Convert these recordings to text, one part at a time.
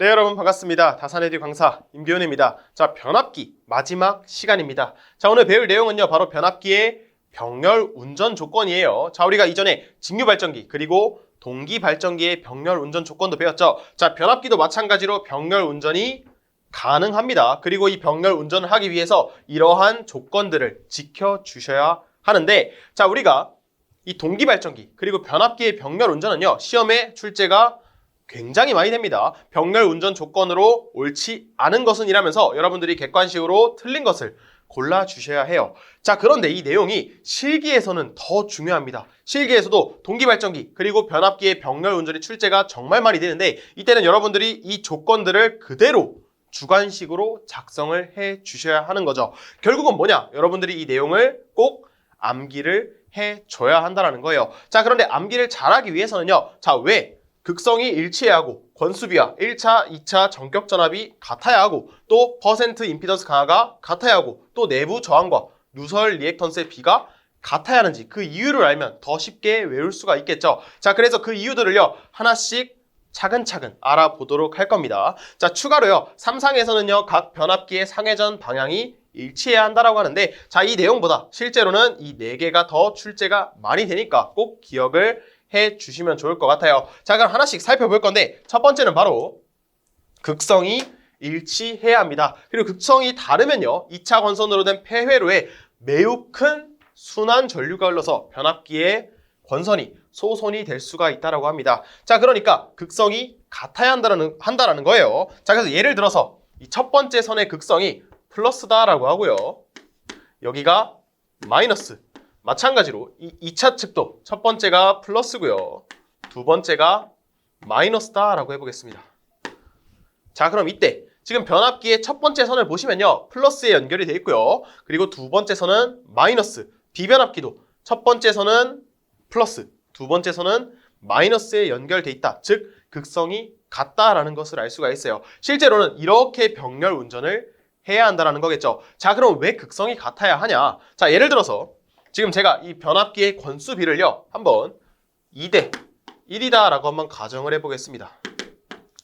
네, 여러분 반갑습니다. 다산에듀 강사 임기훈입니다. 자, 변압기 마지막 시간입니다. 자, 오늘 배울 내용은요, 바로 변압기의 병렬 운전 조건이에요. 자, 우리가 이전에 직류 발전기 그리고 동기 발전기의 병렬 운전 조건도 배웠죠. 자, 변압기도 마찬가지로 병렬 운전이 가능합니다. 그리고 이 병렬 운전을 하기 위해서 이러한 조건들을 지켜주셔야 하는데, 자, 우리가 이 동기 발전기 그리고 변압기의 병렬 운전은요, 시험에 출제가 굉장히 많이 됩니다. 병렬 운전 조건으로 옳지 않은 것은 이라면서 여러분들이 객관식으로 틀린 것을 골라주셔야 해요. 자, 그런데 이 내용이 실기에서는 더 중요합니다. 실기에서도 동기발전기 그리고 변압기의 병렬 운전이 출제가 정말 많이 되는데, 이때는 여러분들이 이 조건들을 그대로 주관식으로 작성을 해 주셔야 하는 거죠. 결국은 뭐냐? 여러분들이 이 내용을 꼭 암기를 해줘야 한다는 거예요. 자, 그런데 암기를 잘하기 위해서는요, 자, 왜? 극성이 일치해야 하고 권수비와 1차, 2차 전격 전압이 같아야 하고 또 퍼센트 임피던스 강화가 같아야 하고 또 내부 저항과 누설 리액턴스의 비가 같아야 하는지 그 이유를 알면 더 쉽게 외울 수가 있겠죠. 자, 그래서 그 이유들을요, 하나씩 차근차근 알아보도록 할 겁니다. 자, 추가로요, 3상에서는요, 각 변압기의 상회전 방향이 일치해야 한다라고 하는데, 자, 이 내용보다 실제로는 이 4개가 더 출제가 많이 되니까 꼭 기억을 해 주시면 좋을 것 같아요. 자, 그럼 하나씩 살펴볼 건데, 첫 번째는 바로 극성이 일치해야 합니다. 그리고 극성이 다르면요, 2차 권선으로 된 폐회로에 매우 큰 순환 전류가 흘러서 변압기의 권선이 소손이 될 수가 있다고 합니다. 자, 그러니까 극성이 같아야 한다라는 거예요. 자, 그래서 예를 들어서 이 첫 번째 선의 극성이 플러스다라고 하고요, 여기가 마이너스. 마찬가지로 이 2차 측도 첫 번째가 플러스고요, 두 번째가 마이너스다라고 해보겠습니다. 자, 그럼 이때 지금 변압기의 첫 번째 선을 보시면요, 플러스에 연결이 되어 있고요, 그리고 두 번째 선은 마이너스. 비변압기도 첫 번째 선은 플러스, 두 번째 선은 마이너스에 연결돼 있다. 즉 극성이 같다라는 것을 알 수가 있어요. 실제로는 이렇게 병렬 운전을 해야 한다는 거겠죠. 자, 그럼 왜 극성이 같아야 하냐? 자, 예를 들어서 지금 제가 이 변압기의 권수비를요, 한번 2대 1이다 라고 한번 가정을 해보겠습니다.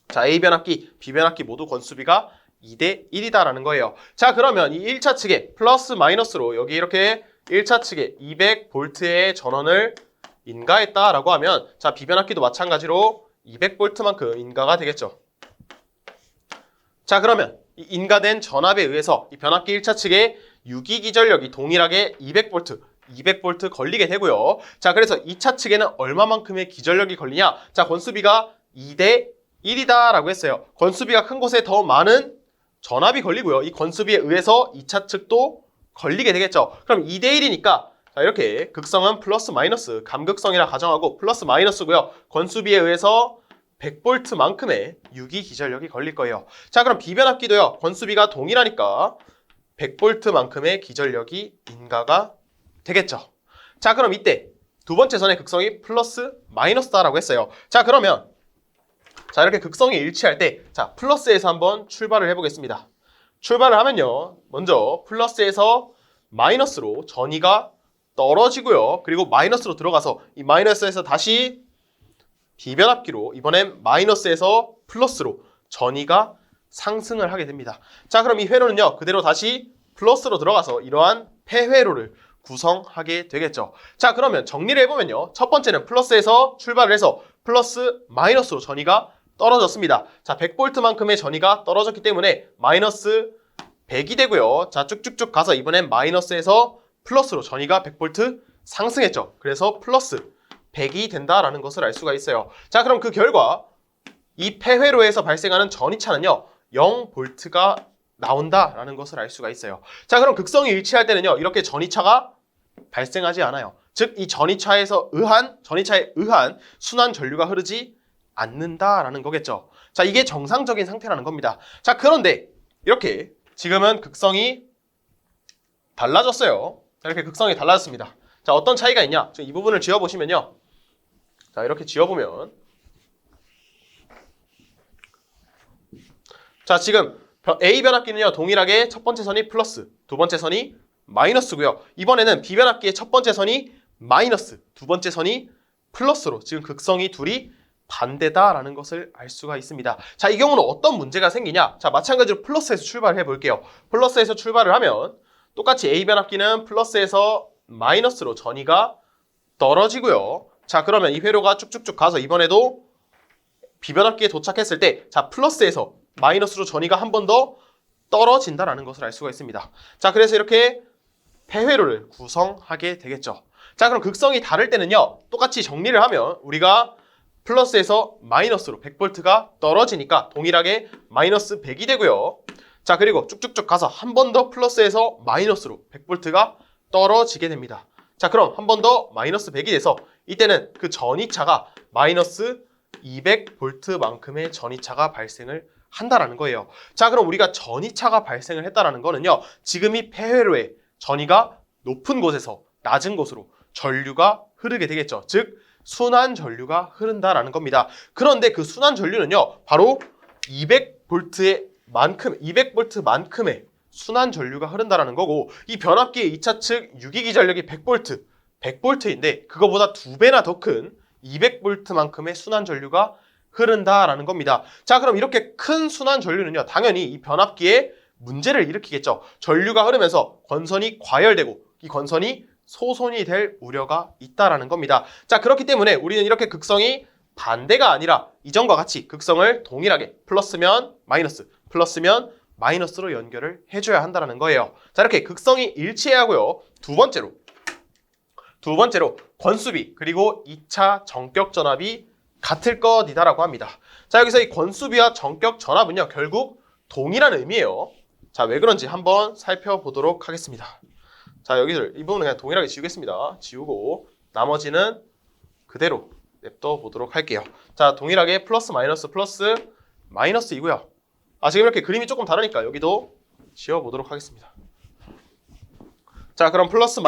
자, A 변압기, B 변압기 모두 권수비가 2대 1이다 라는 거예요. 자, 그러면 이 1차 측에 플러스 마이너스로 여기 이렇게 1차 측에 200V의 전원을 인가했다 라고 하면, 자, B 변압기도 마찬가지로 200V만큼 인가가 되겠죠. 자, 그러면 이 인가된 전압에 의해서 이 변압기 1차 측에 유기 기전력이 동일하게 200V 걸리게 되고요. 자, 그래서 2차 측에는 얼마만큼의 기전력이 걸리냐? 자, 권수비가 2대 1이다 라고 했어요. 권수비가 큰 곳에 더 많은 전압이 걸리고요, 이 권수비에 의해서 2차 측도 걸리게 되겠죠. 그럼 2대 1이니까 자, 이렇게 극성은 플러스 마이너스, 감극성이라 가정하고 플러스 마이너스고요, 권수비에 의해서 100V만큼의 유기 기전력이 걸릴 거예요. 자, 그럼 비변압기도요, 권수비가 동일하니까 100V만큼의 기전력이 인가가 되겠죠. 자, 그럼 이때 두 번째 선의 극성이 플러스 마이너스다라고 했어요. 자, 그러면 자, 이렇게 극성이 일치할 때, 자, 플러스에서 한번 출발을 해보겠습니다. 출발을 하면요, 먼저 플러스에서 마이너스로 전위가 떨어지고요, 그리고 마이너스로 들어가서 이 마이너스에서 다시 비변압기로 이번엔 마이너스에서 플러스로 전위가 상승을 하게 됩니다. 자, 그럼 이 회로는요, 그대로 다시 플러스로 들어가서 이러한 폐회로를 구성하게 되겠죠. 자, 그러면 정리를 해보면요, 첫 번째는 플러스에서 출발을 해서 플러스 마이너스로 전위가 떨어졌습니다. 자, 100V만큼의 전위가 떨어졌기 때문에 마이너스 100이 되고요. 자, 쭉쭉쭉 가서 이번엔 마이너스에서 플러스로 전위가 100V 상승했죠. 그래서 플러스 100이 된다라는 것을 알 수가 있어요. 자, 그럼 그 결과 이 폐회로에서 발생하는 전위차는요, 0V가 나온다라는 것을 알 수가 있어요. 자, 그럼 극성이 일치할 때는요, 이렇게 전위차가 발생하지 않아요. 즉 이 전위차에 의한 순환 전류가 흐르지 않는다라는 거겠죠. 자, 이게 정상적인 상태라는 겁니다. 자, 그런데 이렇게 지금은 극성이 달라졌어요. 자, 이렇게 극성이 달라졌습니다. 자, 어떤 차이가 있냐? 지금 이 부분을 지워보시면요, 자, 이렇게 지워보면, 자, 지금 A 변압기는요, 동일하게 첫 번째 선이 플러스, 두 번째 선이 마이너스고요. 이번에는 B 변압기의 첫 번째 선이 마이너스, 두 번째 선이 플러스로 지금 극성이 둘이 반대다라는 것을 알 수가 있습니다. 자, 이 경우는 어떤 문제가 생기냐? 자, 마찬가지로 플러스에서 출발을 해볼게요. 플러스에서 출발을 하면 똑같이 A 변압기는 플러스에서 마이너스로 전위가 떨어지고요. 자, 그러면 이 회로가 쭉쭉쭉 가서 이번에도 B 변압기에 도착했을 때 자, 플러스에서 마이너스로 전위가 한 번 더 떨어진다라는 것을 알 수가 있습니다. 자, 그래서 이렇게 폐회로를 구성하게 되겠죠. 자, 그럼 극성이 다를 때는요. 똑같이 정리를 하면 우리가 플러스에서 마이너스로 100V가 떨어지니까 동일하게 마이너스 100이 되고요. 자, 그리고 쭉쭉쭉 가서 한 번 더 플러스에서 마이너스로 100V가 떨어지게 됩니다. 자, 그럼 한 번 더 마이너스 100이 돼서 이때는 그 전위차가 마이너스 200V만큼의 전위차가 발생을 한다라는 거예요. 자, 그럼 우리가 전위차가 발생을 했다라는 거는요. 지금 이 폐회로에 전위가 높은 곳에서 낮은 곳으로 전류가 흐르게 되겠죠. 즉 순환 전류가 흐른다라는 겁니다. 그런데 그 순환 전류는요. 바로 200V만큼의 순환 전류가 흐른다라는 거고 이 변압기의 2차 측 유기기 전력이 100V인데 그거보다 2배나 더 큰 200V만큼의 순환 전류가 흐른다라는 겁니다. 자, 그럼 이렇게 큰 순환 전류는요. 당연히 이 변압기에 문제를 일으키겠죠. 전류가 흐르면서 건선이 과열되고 이 건선이 소손이 될 우려가 있다라는 겁니다. 자, 그렇기 때문에 우리는 이렇게 극성이 반대가 아니라 이전과 같이 극성을 동일하게 플러스면 마이너스, 플러스면 마이너스로 연결을 해줘야 한다는 거예요. 자, 이렇게 극성이 일치해야 하고요. 두 번째로 권수비 그리고 2차 전격 전압이 같을 것이다라고 합니다. 자, 여기서 이 권수비와 전격 전압은요. 결국 동일한 의미예요. 자, 왜 그런지 한번 살펴보도록 하겠습니다. 자, 여기서 이 부분은 그냥 동일하게 지우겠습니다. 지우고 나머지는 그대로 냅둬 보도록 할게요. 자, 동일하게 플러스 마이너스이고요. 아, 지금 이렇게 그림이 조금 다르니까 여기도 지워보도록 하겠습니다. 자, 그럼 플러스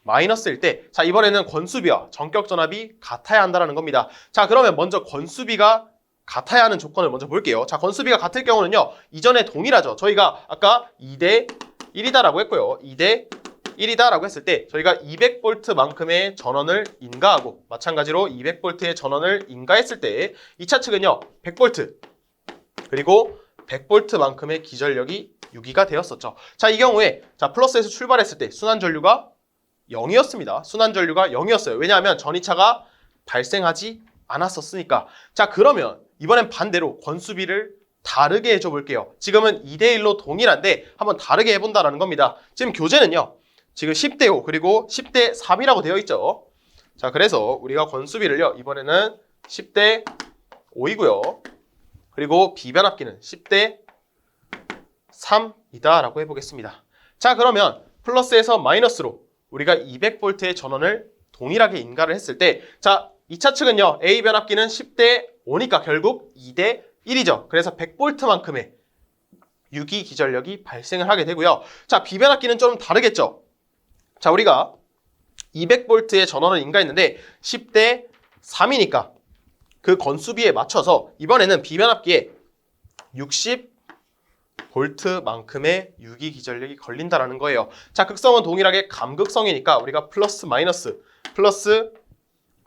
마이너스일 때, 자, 이번에는 권수비와 전격 전압이 같아야 한다는 겁니다. 자, 그러면 먼저 권수비가 같아야 하는 조건을 먼저 볼게요. 자, 권수비가 같을 경우는요, 이전에 동일하죠. 저희가 아까 2대 1이다라고 했고요. 2대 1이다라고 했을 때 저희가 200V만큼의 전원을 인가하고 마찬가지로 200V의 전원을 인가했을 때 2차 측은요, 100V 그리고 100V만큼의 기전력이 유기가 되었었죠. 자, 이 경우에 자, 플러스에서 출발했을 때 순환 전류가 0이었습니다. 순환 전류가 0이었어요. 왜냐하면 전위차가 발생하지 않았었으니까. 자, 그러면 이번엔 반대로 권수비를 다르게 해줘 볼게요. 지금은 2대1로 동일한데 한번 다르게 해본다는 겁니다. 지금 교재는요. 지금 10대5 그리고 10대3이라고 되어 있죠. 자, 그래서 우리가 권수비를요. 이번에는 10대5이고요. 그리고 비변압기는 10대3이다 라고 해보겠습니다. 자, 그러면 플러스에서 마이너스로 우리가 200V의 전원을 동일하게 인가를 했을 때 자, 2차 측은요. A 변압기는 10대5니까 결국 2대1이죠. 그래서 100V만큼의 유기 기전력이 발생을 하게 되고요. 자, B 변압기는 좀 다르겠죠. 자, 우리가 200V의 전원을 인가했는데 10대3이니까 그 건수비에 맞춰서 이번에는 B 변압기에 60V만큼의 유기 기전력이 걸린다라는 거예요. 자, 극성은 동일하게 감극성이니까 우리가 플러스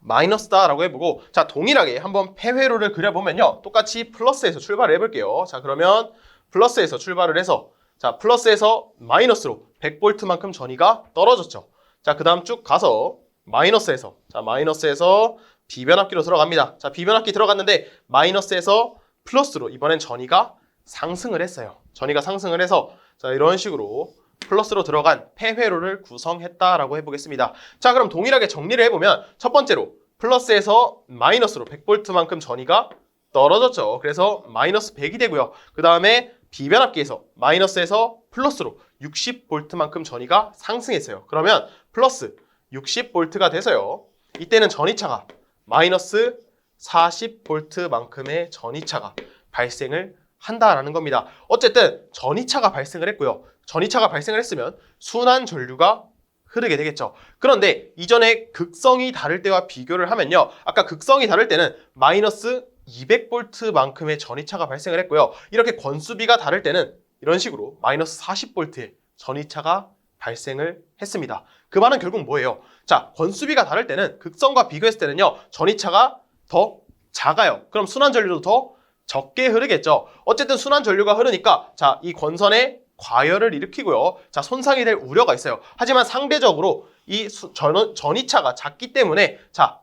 마이너스다라고 해보고 자, 동일하게 한번 폐회로를 그려보면요. 똑같이 플러스에서 출발을 해볼게요. 자, 그러면 플러스에서 출발을 해서 자, 플러스에서 마이너스로 100V만큼 전위가 떨어졌죠. 자, 그 다음 쭉 가서 마이너스에서 B변압기로 들어갑니다. 자, B변압기 들어갔는데 마이너스에서 플러스로 이번엔 전위가 상승을 했어요. 전위가 상승을 해서 자, 이런 식으로 플러스로 들어간 폐회로를 구성했다라고 해보겠습니다. 자, 그럼 동일하게 정리를 해보면 첫 번째로 플러스에서 마이너스로 100V만큼 전위가 떨어졌죠. 그래서 마이너스 100이 되고요. 그 다음에 B변압기에서 마이너스에서 플러스로 60V만큼 전위가 상승했어요. 그러면 플러스 60V가 돼서요. 이때는 전위차가 마이너스 40V만큼의 전위차가 발생을 한다라는 겁니다. 어쨌든 전위차가 발생을 했고요. 전위차가 발생을 했으면 순환 전류가 흐르게 되겠죠. 그런데 이전에 극성이 다를 때와 비교를 하면요. 아까 극성이 다를 때는 마이너스 200V만큼의 전위차가 발생을 했고요. 이렇게 권수비가 다를 때는 이런 식으로 마이너스 40V의 전위차가 발생을 했습니다. 그 말은 결국 뭐예요? 자, 권수비가 다를 때는 극성과 비교했을 때는요. 전위차가 더 작아요. 그럼 순환 전류도 더 적게 흐르겠죠. 어쨌든 순환 전류가 흐르니까 자, 이 권선에 과열을 일으키고요. 자, 손상이 될 우려가 있어요. 하지만 상대적으로 이 전이차가 작기 때문에 자,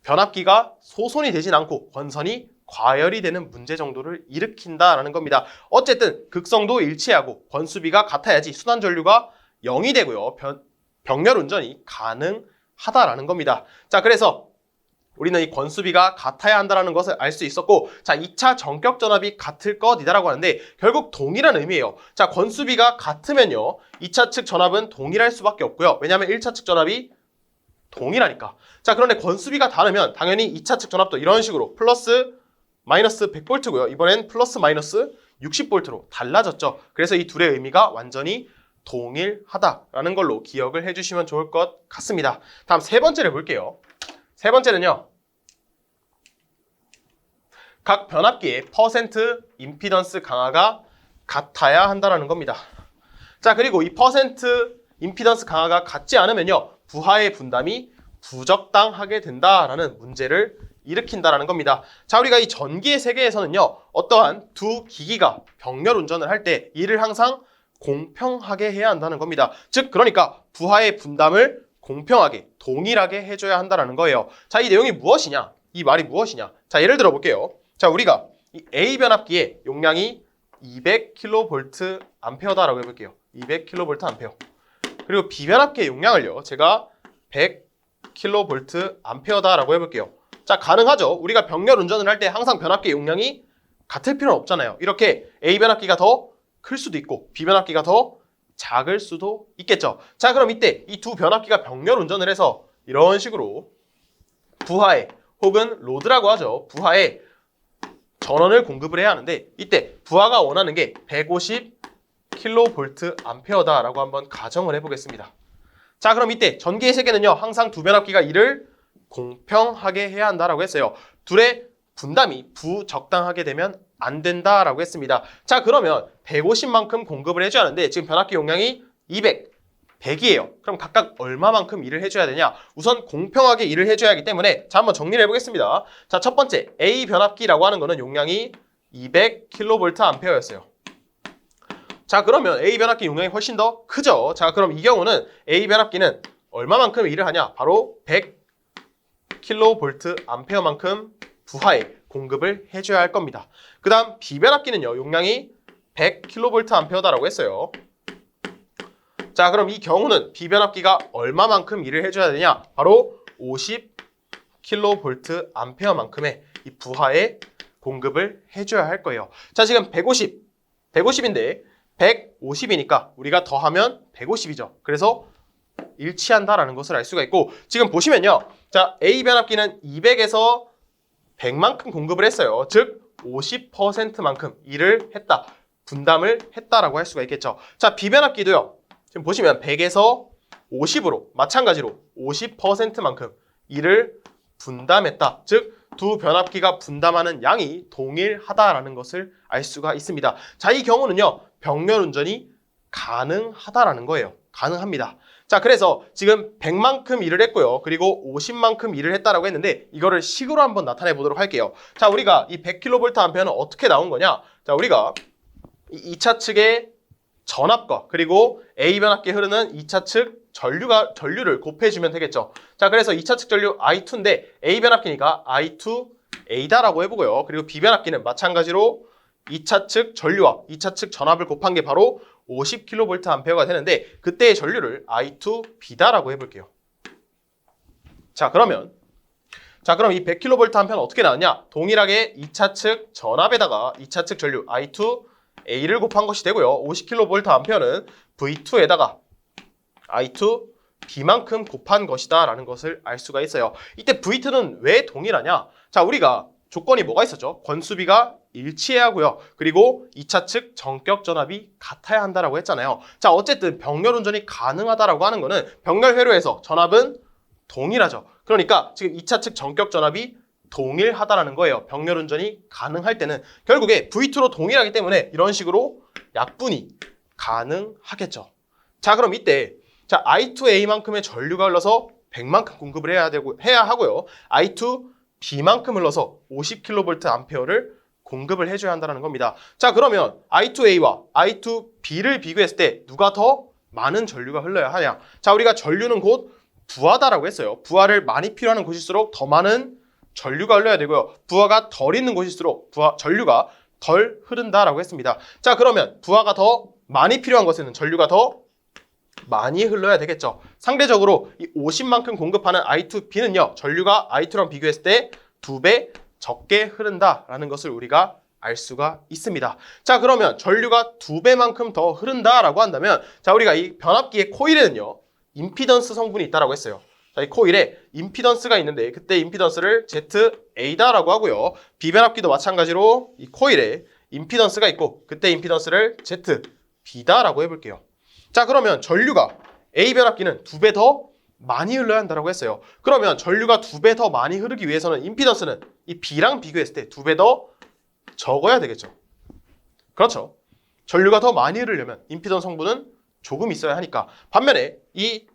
변압기가 소손이 되진 않고 권선이 과열이 되는 문제 정도를 일으킨다라는 겁니다. 어쨌든 극성도 일치하고 권수비가 같아야지 순환 전류가 0이 되고요. 병렬 운전이 가능하다라는 겁니다. 자, 그래서 우리는 이 권수비가 같아야 한다는 것을 알 수 있었고, 자, 2차 전격 전압이 같을 것이다라고 하는데 결국 동일한 의미예요. 자, 권수비가 같으면요, 2차 측 전압은 동일할 수밖에 없고요. 왜냐하면 1차 측 전압이 동일하니까. 자, 그런데 권수비가 다르면 당연히 2차 측 전압도 이런 식으로 플러스 마이너스 100V고요. 이번엔 플러스 마이너스 60V로 달라졌죠. 그래서 이 둘의 의미가 완전히 동일하다라는 걸로 기억을 해주시면 좋을 것 같습니다. 다음 세 번째를 볼게요. 세 번째는요, 각 변압기의 퍼센트 임피던스 강화가 같아야 한다는 겁니다. 자, 그리고 이 퍼센트 임피던스 강화가 같지 않으면요, 부하의 분담이 부적당하게 된다라는 문제를 일으킨다라는 겁니다. 자, 우리가 이 전기의 세계에서는요, 어떠한 두 기기가 병렬 운전을 할 때 이를 항상 공평하게 해야 한다는 겁니다. 즉, 그러니까 부하의 분담을 공평하게, 동일하게 해줘야 한다는 거예요. 자, 이 내용이 무엇이냐? 이 말이 무엇이냐? 자, 예를 들어 볼게요. 자, 우리가 이 A 변압기의 용량이 200kVA라고 해볼게요. 200kVA. 그리고 B 변압기의 용량을요, 제가 100kVA라고 해볼게요. 자, 가능하죠? 우리가 병렬 운전을 할 때 항상 변압기의 용량이 같을 필요는 없잖아요. 이렇게 A 변압기가 더 클 수도 있고 B 변압기가 더 작을 수도 있겠죠. 자, 그럼 이때 이 두 변압기가 병렬 운전을 해서 이런 식으로 부하에, 혹은 로드라고 하죠, 부하에 전원을 공급을 해야 하는데, 이때 부하가 원하는 게 150kVA라고 한번 가정을 해보겠습니다. 자, 그럼 이때 전기의 세계는요, 항상 두 변압기가 이를 공평하게 해야 한다라고 했어요. 둘의 분담이 부적당하게 되면 안 된다라고 했습니다. 자, 그러면 150만큼 공급을 해줘야 하는데 지금 변압기 용량이 200, 100이에요. 그럼 각각 얼마만큼 일을 해줘야 되냐? 우선 공평하게 일을 해줘야 하기 때문에 자, 한번 정리를 해보겠습니다. 자, 첫 번째 A 변압기라고 하는 거는 용량이 200kVA였어요. 자, 그러면 A 변압기 용량이 훨씬 더 크죠. 자, 그럼 이 경우는 A 변압기는 얼마만큼 일을 하냐? 바로 100kVA만큼 부하에 공급을 해줘야 할 겁니다. 그 다음 B 변압기는요, 용량이 100kVA라고 했어요. 자, 그럼 이 경우는 B 변압기가 얼마만큼 일을 해줘야 되냐? 바로 50kVA만큼의 이 부하에 공급을 해줘야 할 거예요. 자, 지금 150인데 150이니까 우리가 더하면 150이죠. 그래서 일치한다라는 것을 알 수가 있고, 지금 보시면요, 자, A 변압기는 200에서 100만큼 공급을 했어요. 즉 50%만큼 일을 했다, 분담을 했다라고 할 수가 있겠죠. 자, B 변압기도요, 지금 보시면 100에서 50으로 마찬가지로 50%만큼 일을 분담했다. 즉 두 변압기가 분담하는 양이 동일하다라는 것을 알 수가 있습니다. 자, 이 경우는요, 병렬 운전이 가능하다라는 거예요. 가능합니다. 자, 그래서 지금 100만큼 일을 했고요. 그리고 50만큼 일을 했다라고 했는데 이거를 식으로 한번 나타내 보도록 할게요. 자, 우리가 이 100kVA는 어떻게 나온 거냐? 자, 우리가 이 2차 측의 전압과 그리고 A 변압기에 흐르는 2차 측 전류를 곱해주면 되겠죠. 자, 그래서 2차 측 전류 I2인데 A 변압기니까 I2A다라고 해보고요. 그리고 B 변압기는 마찬가지로 2차 측 전류와 2차 측 전압을 곱한 게 바로 50kVA가 되는데 그때의 전류를 I2B다라고 해볼게요. 자, 그럼 이 100kVA는 어떻게 나왔냐? 동일하게 2차 측 전압에다가 2차 측 전류 I2A를 곱한 것이 되고요. 50kVA는 V2에다가 I2B만큼 곱한 것이다 라는 것을 알 수가 있어요. 이때 V2는 왜 동일하냐? 자, 우리가 조건이 뭐가 있었죠? 권수비가 일치해야 하고요. 그리고 2차 측 전격 전압이 같아야 한다라고 했잖아요. 자, 어쨌든 병렬 운전이 가능하다라고 하는 거는 병렬 회로에서 전압은 동일하죠. 그러니까 지금 2차 측 전격 전압이 동일하다라는 거예요. 병렬 운전이 가능할 때는 결국에 V2로 동일하기 때문에 이런 식으로 약분이 가능하겠죠. 자, 그럼 이때 자, I2A만큼의 전류가 흘러서 100만큼 공급을 해야 하고요. B만큼 흘러서 50kVA를 공급을 해줘야 한다는 겁니다. 자, 그러면 I2A와 I2B를 비교했을 때 누가 더 많은 전류가 흘러야 하냐? 자, 우리가 전류는 곧 부하다라고 했어요. 부하를 많이 필요하는 곳일수록 더 많은 전류가 흘러야 되고요. 부하가 덜 있는 곳일수록 전류가 덜 흐른다라고 했습니다. 자, 그러면 부하가 더 많이 필요한 것에는 전류가 더 많이 흘러야 되겠죠. 상대적으로 이 50만큼 공급하는 I2B는요. 전류가 I2랑 비교했을 때 2배 적게 흐른다라는 것을 우리가 알 수가 있습니다. 자, 그러면 전류가 2배만큼 더 흐른다라고 한다면 자, 우리가 이 변압기의 코일에는요. 임피던스 성분이 있다라고 했어요. 자, 이 코일에 임피던스가 있는데 그때 임피던스를 ZA다라고 하고요. 비변압기도 마찬가지로 이 코일에 임피던스가 있고 그때 임피던스를 ZB다라고 해볼게요. 자, 그러면 전류가 A 변압기는 2배 더 많이 흘러야 한다고 했어요. 그러면 전류가 2배 더 많이 흐르기 위해서는 임피던스는 이 B랑 비교했을 때 2배 더 적어야 되겠죠. 그렇죠. 전류가 더 많이 흐르려면 임피던스 성분은 조금 있어야 하니까. 반면에 이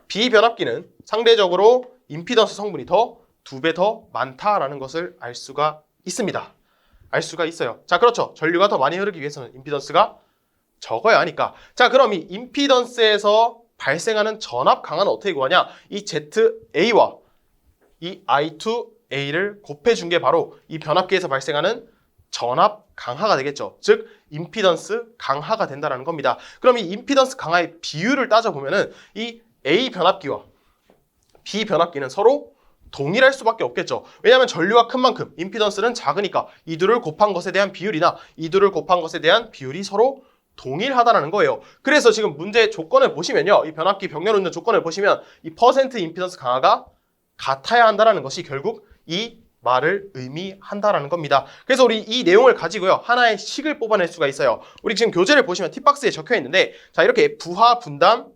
B 변압기는 상대적으로 임피던스 성분이 2배 더 많다라는 것을 알 수가 있습니다. 알 수가 있어요. 자, 그렇죠. 전류가 더 많이 흐르기 위해서는 임피던스가 적어야 하니까. 자, 그럼 이 임피던스에서 발생하는 전압 강화는 어떻게 구하냐? 이 ZA와 이 I2A를 곱해준 게 바로 이 변압기에서 발생하는 전압 강화가 되겠죠. 즉 임피던스 강화가 된다는 겁니다. 그럼 이 임피던스 강화의 비율을 따져보면은 이 A 변압기와 B 변압기는 서로 동일할 수밖에 없겠죠. 왜냐하면 전류가 큰 만큼 임피던스는 작으니까 이 둘을 곱한 것에 대한 비율이나 이 둘을 곱한 것에 대한 비율이 서로 동일하다는 거예요. 그래서 지금 문제 조건을 보시면요. 이 변압기 병렬 운전 조건을 보시면 이 퍼센트 임피던스 강화가 같아야 한다는 것이 결국 이 말을 의미한다라는 겁니다. 그래서 우리 이 내용을 가지고요. 하나의 식을 뽑아낼 수가 있어요. 우리 지금 교재를 보시면 팁박스에 적혀 있는데 자, 이렇게 부하 분담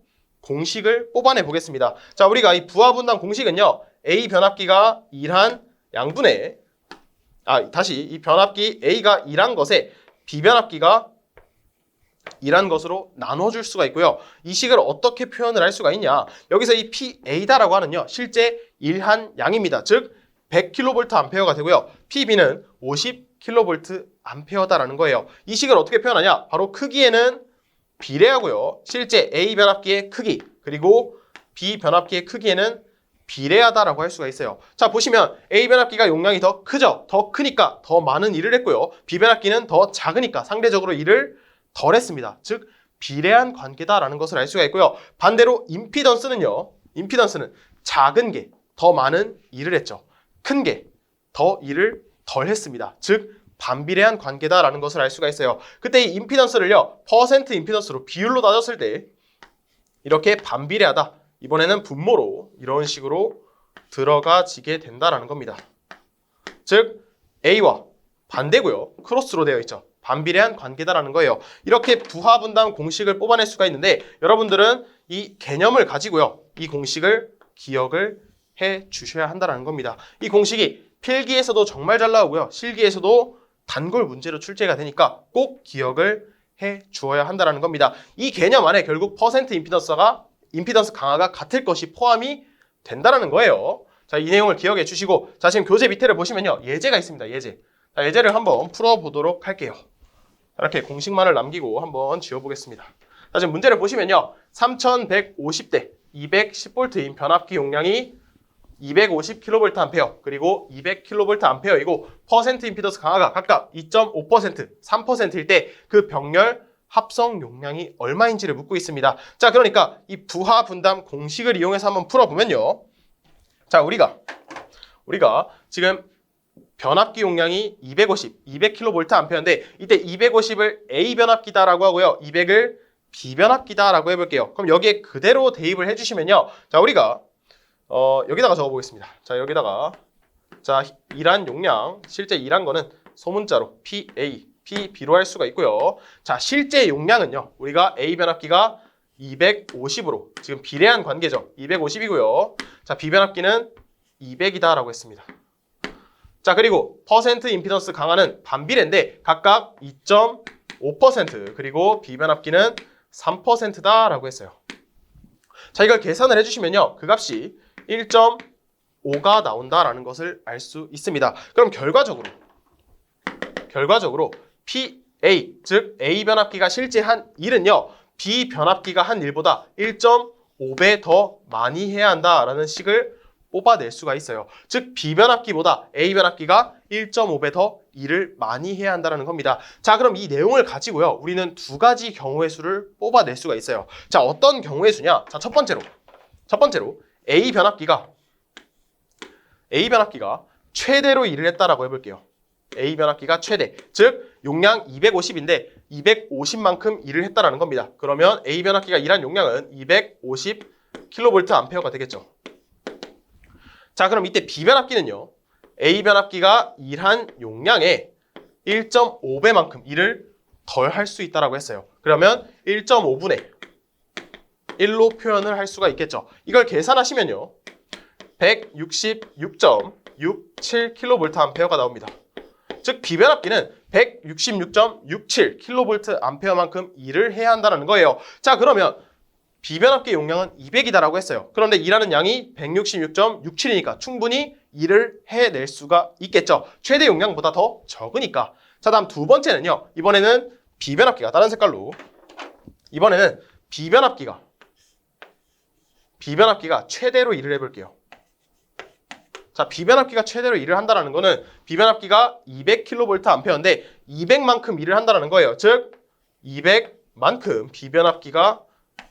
공식을 뽑아내 보겠습니다. 자, 우리가 이 부하 분담 공식은요. A 변압기가 일한 양분의 다시 이 변압기 A가 일한 것에 B 변압기가 일한 것으로 나눠줄 수가 있고요. 이 식을 어떻게 표현을 할 수가 있냐. 여기서 이 PA다라고 하는요. 실제 일한 양입니다. 즉 100kVA가 되고요. PB는 50kVA다라는 거예요. 이 식을 어떻게 표현하냐. 바로 크기에는 비례하고요. 실제 A 변압기의 크기 그리고 B 변압기의 크기에는 비례하다라고 할 수가 있어요. 자, 보시면 A 변압기가 용량이 더 크죠. 더 크니까 더 많은 일을 했고요. B 변압기는 더 작으니까 상대적으로 일을 덜 했습니다. 즉 비례한 관계다라는 것을 알 수가 있고요. 반대로 임피던스는요. 임피던스는 작은 게 더 많은 일을 했죠. 큰 게 더 일을 덜 했습니다. 즉 반비례한 관계다라는 것을 알 수가 있어요. 그때 이 임피던스를요. 퍼센트 임피던스로 비율로 따졌을 때 이렇게 반비례하다. 이번에는 분모로 이런 식으로 들어가지게 된다라는 겁니다. 즉 A와 반대고요. 크로스로 되어 있죠. 반비례한 관계다라는 거예요. 이렇게 부하 분담 공식을 뽑아낼 수가 있는데 여러분들은 이 개념을 가지고요. 이 공식을 기억을 해 주셔야 한다는 겁니다. 이 공식이 필기에서도 정말 잘 나오고요. 실기에서도 단골 문제로 출제가 되니까 꼭 기억을 해 주어야 한다는 겁니다. 이 개념 안에 결국 퍼센트 임피던스 강화가 같을 것이 포함이 된다는 거예요. 자, 이 내용을 기억해 주시고 자, 지금 교재 밑에를 보시면요. 예제가 있습니다. 예제. 자, 예제를 한번 풀어보도록 할게요. 이렇게 공식만을 남기고 한번 지워보겠습니다. 자, 지금 문제를 보시면요. 3150대 210V인 변압기 용량이 250kVA 그리고 200kVA이고 퍼센트 임피던스 강화가 각각 2.5%, 3%일 때 그 병렬 합성 용량이 얼마인지를 묻고 있습니다. 자, 그러니까 이 부하 분담 공식을 이용해서 한번 풀어보면요. 자, 우리가 지금 변압기 용량이 200kVA인데 이때 250을 A 변압기다라고 하고요. 200을 B 변압기다라고 해볼게요. 그럼 여기에 그대로 대입을 해주시면요. 자, 우리가 여기다가 적어보겠습니다. 자, 여기다가 자, 일한 용량, 실제 일한 거는 소문자로 PA, PB로 할 수가 있고요. 자, 실제 용량은요. 우리가 A 변압기가 250으로 지금 비례한 관계죠. 250이고요. 자, B 변압기는 200이다라고 했습니다. 자, 그리고 퍼센트 임피던스 강화는 반비례인데 각각 2.5% 그리고 B 변압기는 3%다라고 했어요. 자, 이걸 계산을 해주시면요. 그 값이 5가 나온다라는 것을 알 수 있습니다. 그럼 결과적으로 PA, 즉 A 변압기가 실제 한 일은요, B 변압기가 한 일보다 1.5배 더 많이 해야 한다라는 식을 뽑아낼 수가 있어요. 즉 B 변압기보다 A 변압기가 1.5배 더 일을 많이 해야 한다는 겁니다. 자, 그럼 이 내용을 가지고요, 우리는 두 가지 경우의 수를 뽑아낼 수가 있어요. 자, 어떤 경우의 수냐? 자, 첫 번째로 A 변압기가 최대로 일을 했다라고 해볼게요. A 변압기가 최대, 즉 용량 250인데 250만큼 일을 했다라는 겁니다. 그러면 A 변압기가 일한 용량은 250kVA가 되겠죠. 자, 그럼 이때 B 변압기는요, A 변압기가 일한 용량의 1.5배만큼 일을 덜 할 수 있다라고 했어요. 그러면 1.5분의 1로 표현을 할 수가 있겠죠. 이걸 계산하시면요, 166.67kVA가 나옵니다. 즉 B 변압기는 166.67kVA만큼 일을 해야 한다는 거예요. 자, 그러면 B 변압기 용량은 200이다라고 했어요. 그런데 일하는 양이 166.67이니까 충분히 일을 해낼 수가 있겠죠. 최대 용량보다 더 적으니까. 자, 다음 두 번째는요, 이번에는 B 변압기가 다른 색깔로, 이번에는 B 변압기가 최대로 일을 해볼게요. 자, B 변압기가 최대로 일을 한다는 거는 B 변압기가 200kVA인데 200만큼 일을 한다는 거예요. 즉 200만큼 B 변압기가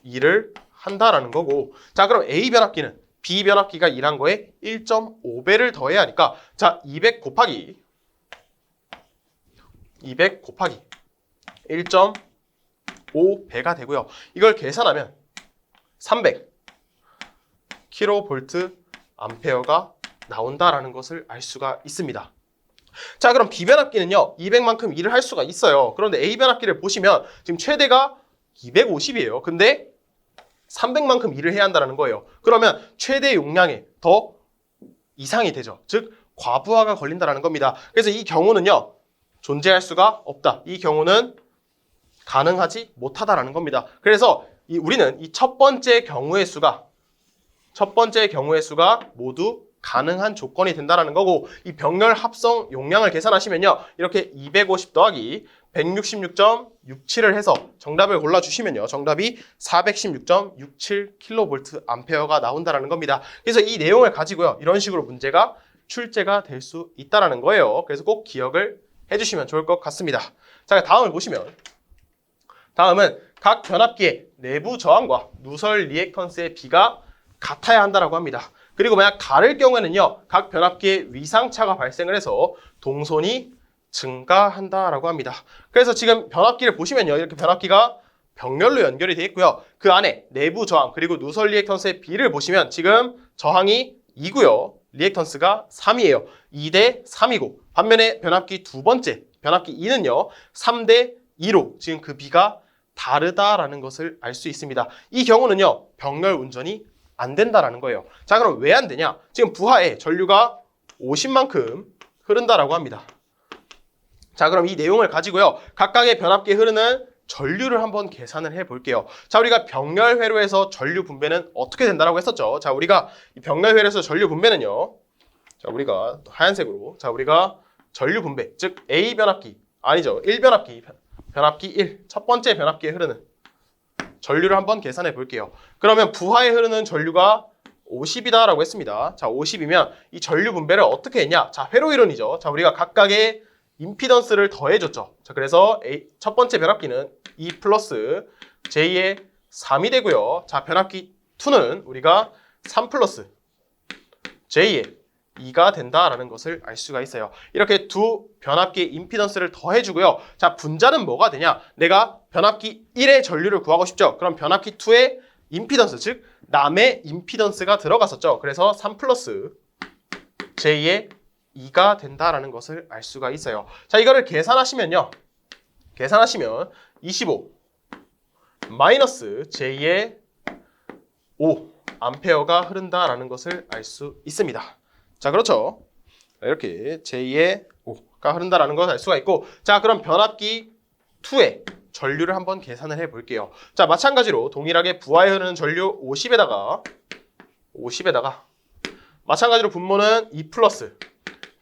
일을 한다라는 거고, 자, 그럼 A 변압기는 B 변압기가 일한 거에 1.5배를 더해야 하니까, 자, 200 곱하기 1.5배가 되고요. 이걸 계산하면 300kVA가 나온다라는 것을 알 수가 있습니다. 자, 그럼 B 변압기는요, 200만큼 일을 할 수가 있어요. 그런데 A 변압기를 보시면 지금 최대가 250이에요. 근데 300만큼 일을 해야 한다는 거예요. 그러면 최대 용량에 더 이상이 되죠. 즉 과부하가 걸린다는 겁니다. 그래서 이 경우는요, 존재할 수가 없다. 이 경우는 가능하지 못하다라는 겁니다. 그래서 우리는 이 첫 번째 경우의 수가 모두 가능한 조건이 된다는 거고, 이 병렬 합성 용량을 계산하시면요, 이렇게 250 더하기 166.67을 해서 정답을 골라주시면요, 정답이 416.67kVA가 나온다는 겁니다. 그래서 이 내용을 가지고요, 이런 식으로 문제가 출제가 될 수 있다는 거예요. 그래서 꼭 기억을 해주시면 좋을 것 같습니다. 자, 다음을 보시면, 다음은 각 변압기의 내부 저항과 누설 리액턴스의 비가 같아야 한다고 합니다. 그리고 만약 다를 경우에는요, 각 변압기의 위상차가 발생을 해서 동선이 증가한다라고 합니다. 그래서 지금 변압기를 보시면요, 이렇게 변압기가 병렬로 연결이 되어 있고요. 그 안에 내부 저항 그리고 누설 리액턴스의 비를 보시면 지금 저항이 2고요. 리액턴스가 3이에요. 2대 3이고, 반면에 변압기 두 번째, 변압기 2는요, 3대 2로 지금 그 비가 다르다라는 것을 알 수 있습니다. 이 경우는요, 병렬 운전이 안 된다라는 거예요. 자, 그럼 왜 안 되냐? 지금 부하에 전류가 50만큼 흐른다라고 합니다. 자, 그럼 이 내용을 가지고요, 각각의 변압기에 흐르는 전류를 한번 계산을 해 볼게요. 자, 우리가 병렬 회로에서 전류 분배는 어떻게 된다라고 했었죠? 자, 우리가 이 병렬 회로에서 전류 분배는요, 자, 우리가 하얀색으로, 자, 우리가 전류 분배, 즉 A 변압기, 아니죠, 1변압기, 변압기 1, 첫 번째 변압기에 흐르는 전류를 한번 계산해 볼게요. 그러면 부하에 흐르는 전류가 50이다라고 했습니다. 자, 50이면 이 전류 분배를 어떻게 했냐? 자, 회로 이론이죠. 자, 우리가 각각의 임피던스를 더해줬죠. 자, 그래서 첫 번째 변압기는 2 플러스 J의 3이 되고요. 자, 변압기 2는 우리가 3 플러스 J의 2가 된다라는 것을 알 수가 있어요. 이렇게 두 변압기의 임피던스를 더해주고요. 자, 분자는 뭐가 되냐? 내가 변압기 1의 전류를 구하고 싶죠. 그럼 변압기 2의 임피던스, 즉 남의 임피던스가 들어갔었죠. 그래서 3 플러스 J의 2가 된다라는 것을 알 수가 있어요. 자, 이거를 계산하시면 25 마이너스 J의 5 암페어가 흐른다라는 것을 알 수 있습니다. 자, 그렇죠. 이렇게 J의 5가 흐른다라는 것을 알 수가 있고, 자, 그럼 변압기 2의 전류를 한번 계산을 해 볼게요. 자, 마찬가지로 동일하게 부하에 흐르는 전류 50에다가 마찬가지로 분모는 2 플러스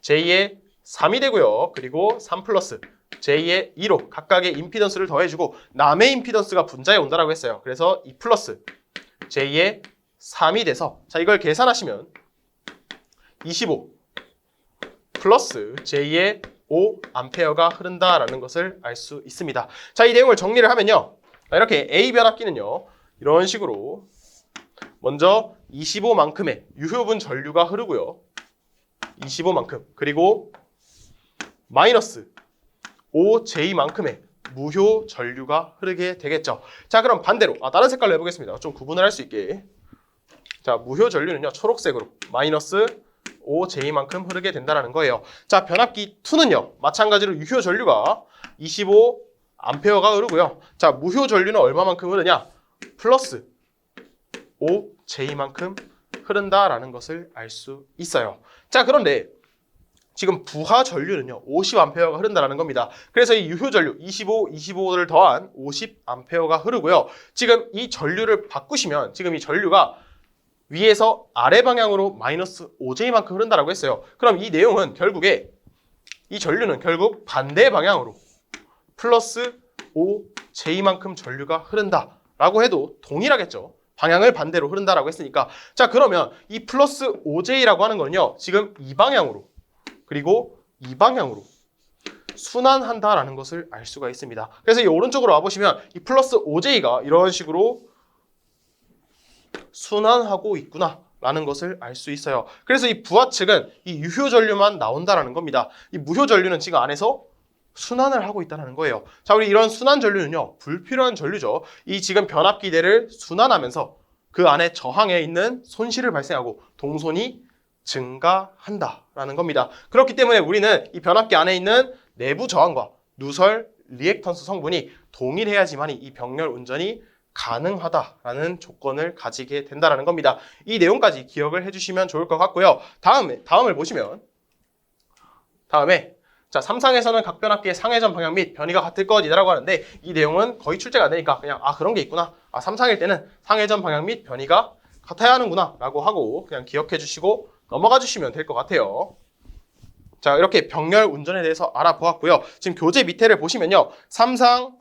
J의 3이 되고요. 그리고 3 플러스 J의 2로 각각의 임피던스를 더해주고 남의 임피던스가 분자에 온다라고 했어요. 그래서 2 플러스 J의 3이 돼서 자 이걸 계산하시면 25 플러스 J의 5A가 흐른다라는 것을 알 수 있습니다. 자, 이 내용을 정리를 하면요. 이렇게 A 변압기는요. 이런 식으로 먼저 25만큼의 유효분 전류가 흐르고요. 25만큼 그리고 마이너스 5J만큼의 무효 전류가 흐르게 되겠죠. 자, 그럼 반대로 다른 색깔로 해보겠습니다. 좀 구분을 할 수 있게. 자, 무효 전류는요. 초록색으로 마이너스 5J만큼 흐르게 된다는 거예요. 자, 변압기 2는요. 마찬가지로 유효 전류가 25A가 흐르고요. 자, 무효 전류는 얼마만큼 흐르냐? 플러스 5J만큼 흐른다라는 것을 알 수 있어요. 자, 그런데 지금 부하 전류는요. 50A가 흐른다는 겁니다. 그래서 이 유효 전류 25를 더한 50A가 흐르고요. 지금 이 전류를 바꾸시면 지금 이 전류가 위에서 아래 방향으로 마이너스 5J만큼 흐른다라고 했어요. 그럼 이 내용은 결국에 이 전류는 결국 반대 방향으로 플러스 5J만큼 전류가 흐른다라고 해도 동일하겠죠. 방향을 반대로 흐른다라고 했으니까. 자, 그러면 이 플러스 5J라고 하는 거는요. 지금 이 방향으로 그리고 이 방향으로 순환한다라는 것을 알 수가 있습니다. 그래서 이 오른쪽으로 와보시면 이 플러스 5J가 이런 식으로 순환하고 있구나 라는 것을 알 수 있어요. 그래서 이 부하 측은 이 유효 전류만 나온다라는 겁니다. 이 무효 전류는 지금 안에서 순환을 하고 있다는 거예요. 자, 우리 이런 순환 전류는요. 불필요한 전류죠. 이 지금 변압기대를 순환하면서 그 안에 저항에 있는 손실을 발생하고 동손이 증가한다라는 겁니다. 그렇기 때문에 우리는 이 변압기 안에 있는 내부 저항과 누설 리액턴스 성분이 동일해야지만 이 병렬 운전이 가능하다라는 조건을 가지게 된다는 겁니다. 이 내용까지 기억을 해주시면 좋을 것 같고요. 다음을 보시면 자, 3상에서는 각 변압기의 상회전 방향 및 변이가 같을 것이라고 하는데 이 내용은 거의 출제가 안 되니까 그냥 그런 게 있구나. 3상일 때는 상회전 방향 및 변이가 같아야 하는구나 라고 하고 그냥 기억해 주시고 넘어가 주시면 될 것 같아요. 자, 이렇게 병렬 운전에 대해서 알아보았고요. 지금 교재 밑에를 보시면요. 3상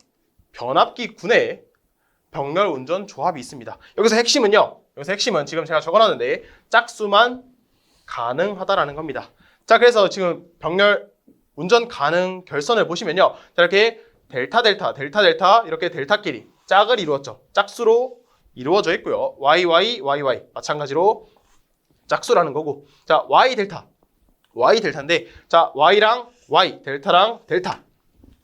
변압기 군의 병렬 운전 조합이 있습니다. 여기서 핵심은 지금 제가 적어놨는데 짝수만 가능하다라는 겁니다. 자, 그래서 지금 병렬 운전 가능 결선을 보시면요. 자, 이렇게 델타 이렇게 델타끼리 짝을 이루었죠. 짝수로 이루어져 있고요. YY 마찬가지로 짝수라는 거고. 자, Y 델타인데 자, Y랑 Y 델타랑 델타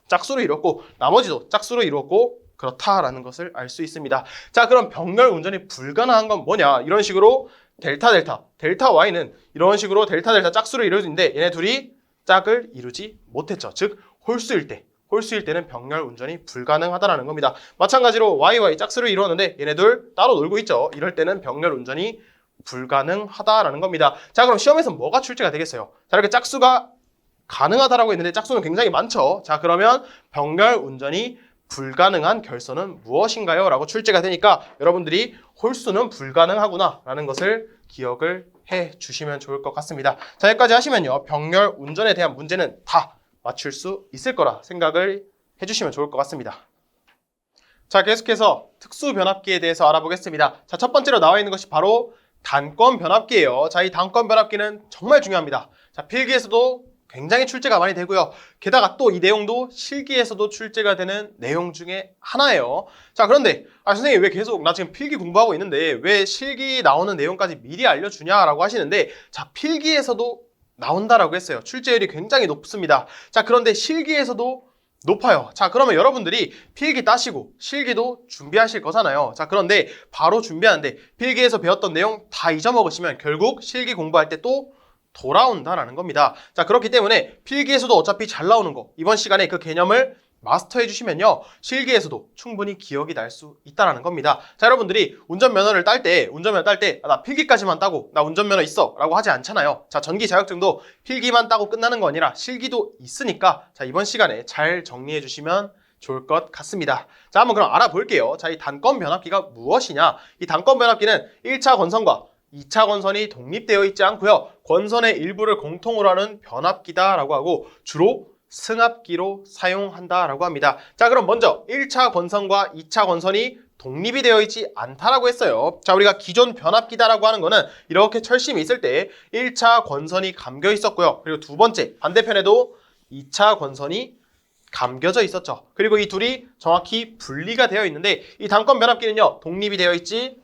짝수로 이루었고 나머지도 짝수로 이루었고 그렇다라는 것을 알 수 있습니다. 자, 그럼 병렬 운전이 불가능한 건 뭐냐? 이런 식으로 델타 Y는 이런 식으로 델타 짝수로 이루어지는데 얘네 둘이 짝을 이루지 못했죠. 즉 홀수일 때는 병렬 운전이 불가능하다라는 겁니다. 마찬가지로 YY 짝수로 이루었는데 얘네들 따로 놀고 있죠. 이럴 때는 병렬 운전이 불가능하다라는 겁니다. 자, 그럼 시험에서 뭐가 출제가 되겠어요? 자, 이렇게 짝수가 가능하다라고 했는데 짝수는 굉장히 많죠. 자, 그러면 병렬 운전이 불가능한 결선은 무엇인가요? 라고 출제가 되니까 여러분들이 홀수는 불가능하구나 라는 것을 기억을 해 주시면 좋을 것 같습니다. 자, 여기까지 하시면요. 병렬 운전에 대한 문제는 다 맞출 수 있을 거라 생각을 해 주시면 좋을 것 같습니다. 자, 계속해서 특수 변압기에 대해서 알아보겠습니다. 자, 첫 번째로 나와 있는 것이 바로 단권 변압기예요. 자, 이 단권 변압기는 정말 중요합니다. 자, 필기에서도 굉장히 출제가 많이 되고요. 게다가 또 이 내용도 실기에서도 출제가 되는 내용 중에 하나예요. 자, 그런데 선생님 왜 계속 나 지금 필기 공부하고 있는데 왜 실기 나오는 내용까지 미리 알려주냐라고 하시는데 자, 필기에서도 나온다라고 했어요. 출제율이 굉장히 높습니다. 자, 그런데 실기에서도 높아요. 자, 그러면 여러분들이 필기 따시고 실기도 준비하실 거잖아요. 자, 그런데 바로 준비하는데 필기에서 배웠던 내용 다 잊어먹으시면 결국 실기 공부할 때 또 돌아온다라는 겁니다. 자, 그렇기 때문에 필기에서도 어차피 잘 나오는 거 이번 시간에 그 개념을 마스터해 주시면요. 실기에서도 충분히 기억이 날 수 있다라는 겁니다. 자, 여러분들이 운전면허를 딸 때 나 필기까지만 따고 나 운전면허 있어 라고 하지 않잖아요. 자, 전기 자격증도 필기만 따고 끝나는 거 아니라 실기도 있으니까 자, 이번 시간에 잘 정리해 주시면 좋을 것 같습니다. 자, 한번 그럼 알아볼게요. 자, 이 단권 변압기가 무엇이냐? 이 단권 변압기는 1차 건선과 2차 권선이 독립되어 있지 않고요. 권선의 일부를 공통으로 하는 변압기다라고 하고 주로 승합기로 사용한다라고 합니다. 자, 그럼 먼저 1차 권선과 2차 권선이 독립이 되어 있지 않다라고 했어요. 자, 우리가 기존 변압기다라고 하는 거는 이렇게 철심이 있을 때 1차 권선이 감겨 있었고요. 그리고 두 번째 반대편에도 2차 권선이 감겨져 있었죠. 그리고 이 둘이 정확히 분리가 되어 있는데 이 단권 변압기는요. 독립이 되어 있지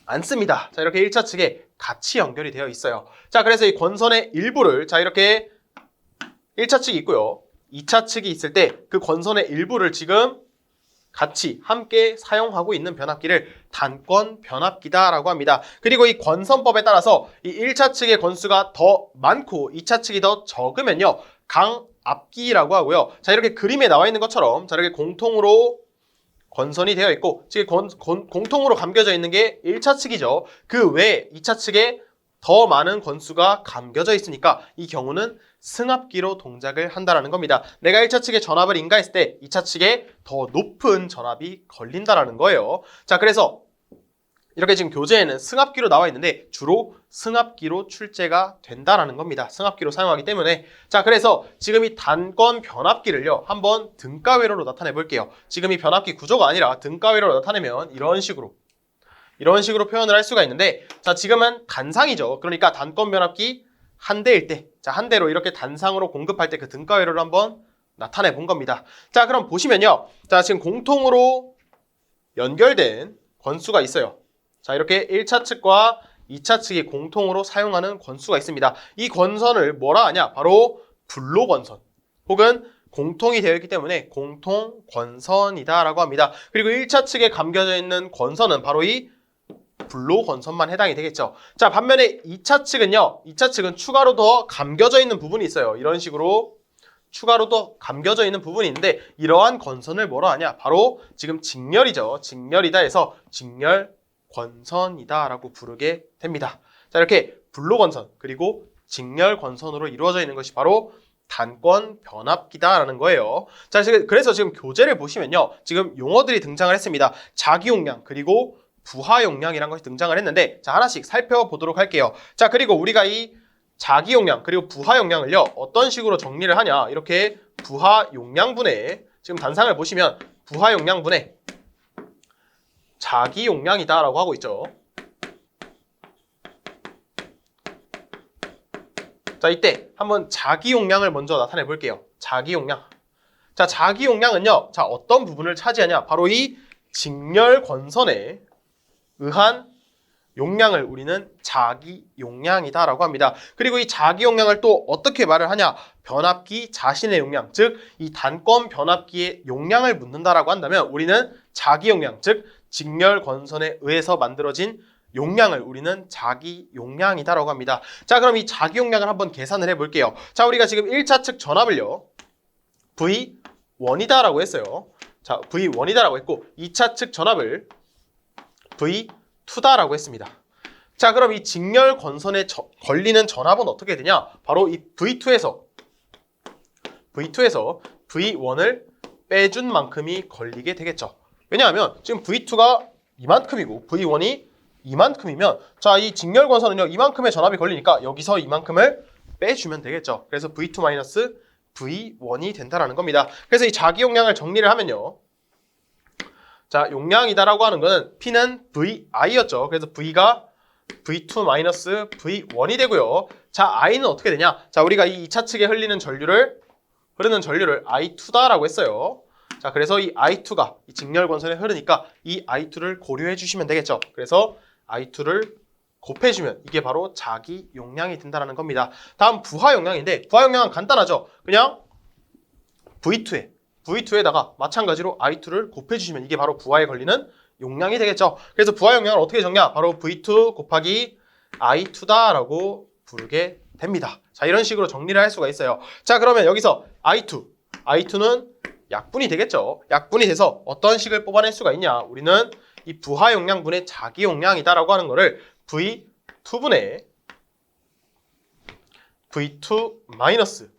않습니다. 자, 이렇게 1차 측에 같이 연결이 되어 있어요. 자, 그래서 이 권선의 일부를 자 이렇게 1차 측이 있고요. 2차 측이 있을 때 그 권선의 일부를 지금 같이 함께 사용하고 있는 변압기를 단권 변압기다라고 합니다. 그리고 이 권선법에 따라서 이 1차 측의 권수가 더 많고 2차 측이 더 적으면요. 강압기라고 하고요. 자, 이렇게 그림에 나와 있는 것처럼 자, 이렇게 공통으로 권선이 되어 있고 지금 공통으로 감겨져 있는 게 1차 측이죠. 그 외에 2차 측에 더 많은 권수가 감겨져 있으니까 이 경우는 승합기로 동작을 한다는 겁니다. 내가 1차 측에 전압을 인가했을 때 2차 측에 더 높은 전압이 걸린다는 거예요. 자, 그래서 이렇게 지금 교재에는 승합기로 나와 있는데 주로 승합기로 출제가 된다는 겁니다. 승합기로 사용하기 때문에. 자, 그래서 지금 이 단권 변압기를요. 한번 등가회로로 나타내 볼게요. 지금 이 변압기 구조가 아니라 등가회로로 나타내면 이런 식으로 표현을 할 수가 있는데 자, 지금은 단상이죠. 그러니까 단권 변압기 한 대일 때, 자, 한 대로 이렇게 단상으로 공급할 때 그 등가회로를 한번 나타내 본 겁니다. 자, 그럼 보시면요. 자, 지금 공통으로 연결된 권수가 있어요. 자, 이렇게 1차 측과 2차 측이 공통으로 사용하는 권수가 있습니다. 이 권선을 뭐라 하냐? 바로 불로권선 혹은 공통이 되어 있기 때문에 공통권선이다라고 합니다. 그리고 1차 측에 감겨져 있는 권선은 바로 이 불로권선만 해당이 되겠죠. 자, 반면에 2차 측은요. 2차 측은 추가로 더 감겨져 있는 부분이 있어요. 이런 식으로 추가로 더 감겨져 있는 부분이 있는데 이러한 권선을 뭐라 하냐? 바로 지금 직렬이죠. 직렬이다 해서 직렬권선이다라고 부르게 됩니다. 자, 이렇게 불로권선 그리고 직렬권선으로 이루어져 있는 것이 바로 단권 변압기다라는 거예요. 자, 그래서 지금 교재를 보시면요. 지금 용어들이 등장을 했습니다. 자기용량 그리고 부하용량이라는 것이 등장을 했는데 자, 하나씩 살펴보도록 할게요. 자, 그리고 우리가 이 자기용량 그리고 부하용량을요. 어떤 식으로 정리를 하냐. 이렇게 부하용량분의 지금 단상을 보시면 부하용량분의 자기용량이다라고 하고 있죠. 자, 이때 한번 자기용량을 먼저 나타내 볼게요. 자기용량. 자, 자기용량은요. 자, 어떤 부분을 차지하냐? 바로 이 직렬권선에 의한 용량을 우리는 자기용량이다라고 합니다. 그리고 이 자기용량을 또 어떻게 말을 하냐? 변압기 자신의 용량, 즉 이 단권 변압기의 용량을 묻는다라고 한다면 우리는 자기용량, 즉 직렬권선에 의해서 만들어진 용량을 우리는 자기용량이다라고 합니다. 자, 그럼 이 자기용량을 한번 계산을 해볼게요. 자, 우리가 지금 1차 측 전압을요. V1이다라고 했어요. 자, V1이다라고 했고 2차 측 전압을 V2다라고 했습니다. 자, 그럼 이 직렬권선에 걸리는 전압은 어떻게 되냐? 바로 이 V2에서 V1을 빼준 만큼이 걸리게 되겠죠. 왜냐하면 지금 V2가 이만큼이고 V1이 이만큼이면 자, 이 직렬권선은요. 이만큼의 전압이 걸리니까 여기서 이만큼을 빼주면 되겠죠. 그래서 V2 V1이 된다라는 겁니다. 그래서 이 자기용량을 정리를 하면요. 자, 용량이다라고 하는 거는 P는 VI였죠. 그래서 V가 V2 V1이 되고요. 자, I는 어떻게 되냐? 자, 우리가 이 2차 측에 흐르는 전류를 I2다라고 했어요. 자, 그래서 이 I2가 이 직렬권선에 흐르니까 이 I2를 고려해 주시면 되겠죠. 그래서 I2를 곱해주면 이게 바로 자기용량이 된다는 겁니다. 다음 부하용량인데 부하용량은 간단하죠. 그냥 V2에다가 마찬가지로 I2를 곱해주시면 이게 바로 부하에 걸리는 용량이 되겠죠. 그래서 부하용량을 어떻게 적냐? 바로 V2 곱하기 I2다라고 부르게 됩니다. 자, 이런 식으로 정리를 할 수가 있어요. 자, 그러면 여기서 I2는 약분이 되겠죠. 약분이 돼서 어떤 식을 뽑아낼 수가 있냐? 우리는 이 부하용량분의 자기용량이다라고 하는 거를 V2분의 V2 마이너스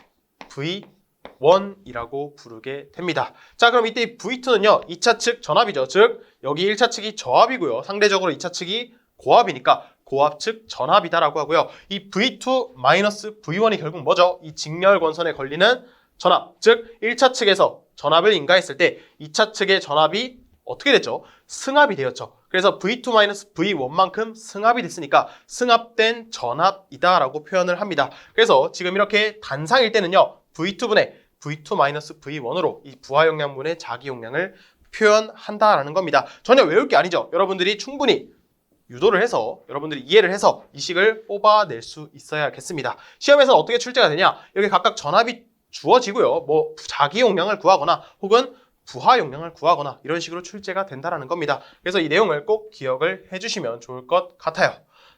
V1이라고 부르게 됩니다. 자, 그럼 이때 V2는요. 2차 측 전압이죠. 즉 여기 1차 측이 저압이고요. 상대적으로 2차 측이 고압이니까 고압측 전압이다라고 하고요. 이 V2-V1이 결국 뭐죠? 이 직렬권선에 걸리는 전압, 즉 1차 측에서 전압을 인가했을 때 2차 측의 전압이 어떻게 됐죠? 승합이 되었죠. 그래서 V2-V1만큼 승합이 됐으니까 승합된 전압이다라고 표현을 합니다. 그래서 지금 이렇게 단상일 때는요. V2분의 V2-V1으로 이 부하용량분의 자기용량을 표현한다라는 겁니다. 전혀 외울 게 아니죠. 여러분들이 충분히 유도를 해서 여러분들이 이해를 해서 이 식을 뽑아낼 수 있어야겠습니다. 시험에서는 어떻게 출제가 되냐? 이렇게 각각 전압이 주어지고요. 뭐 자기용량을 구하거나 혹은 부하용량을 구하거나 이런 식으로 출제가 된다는 겁니다. 그래서 이 내용을 꼭 기억을 해주시면 좋을 것 같아요.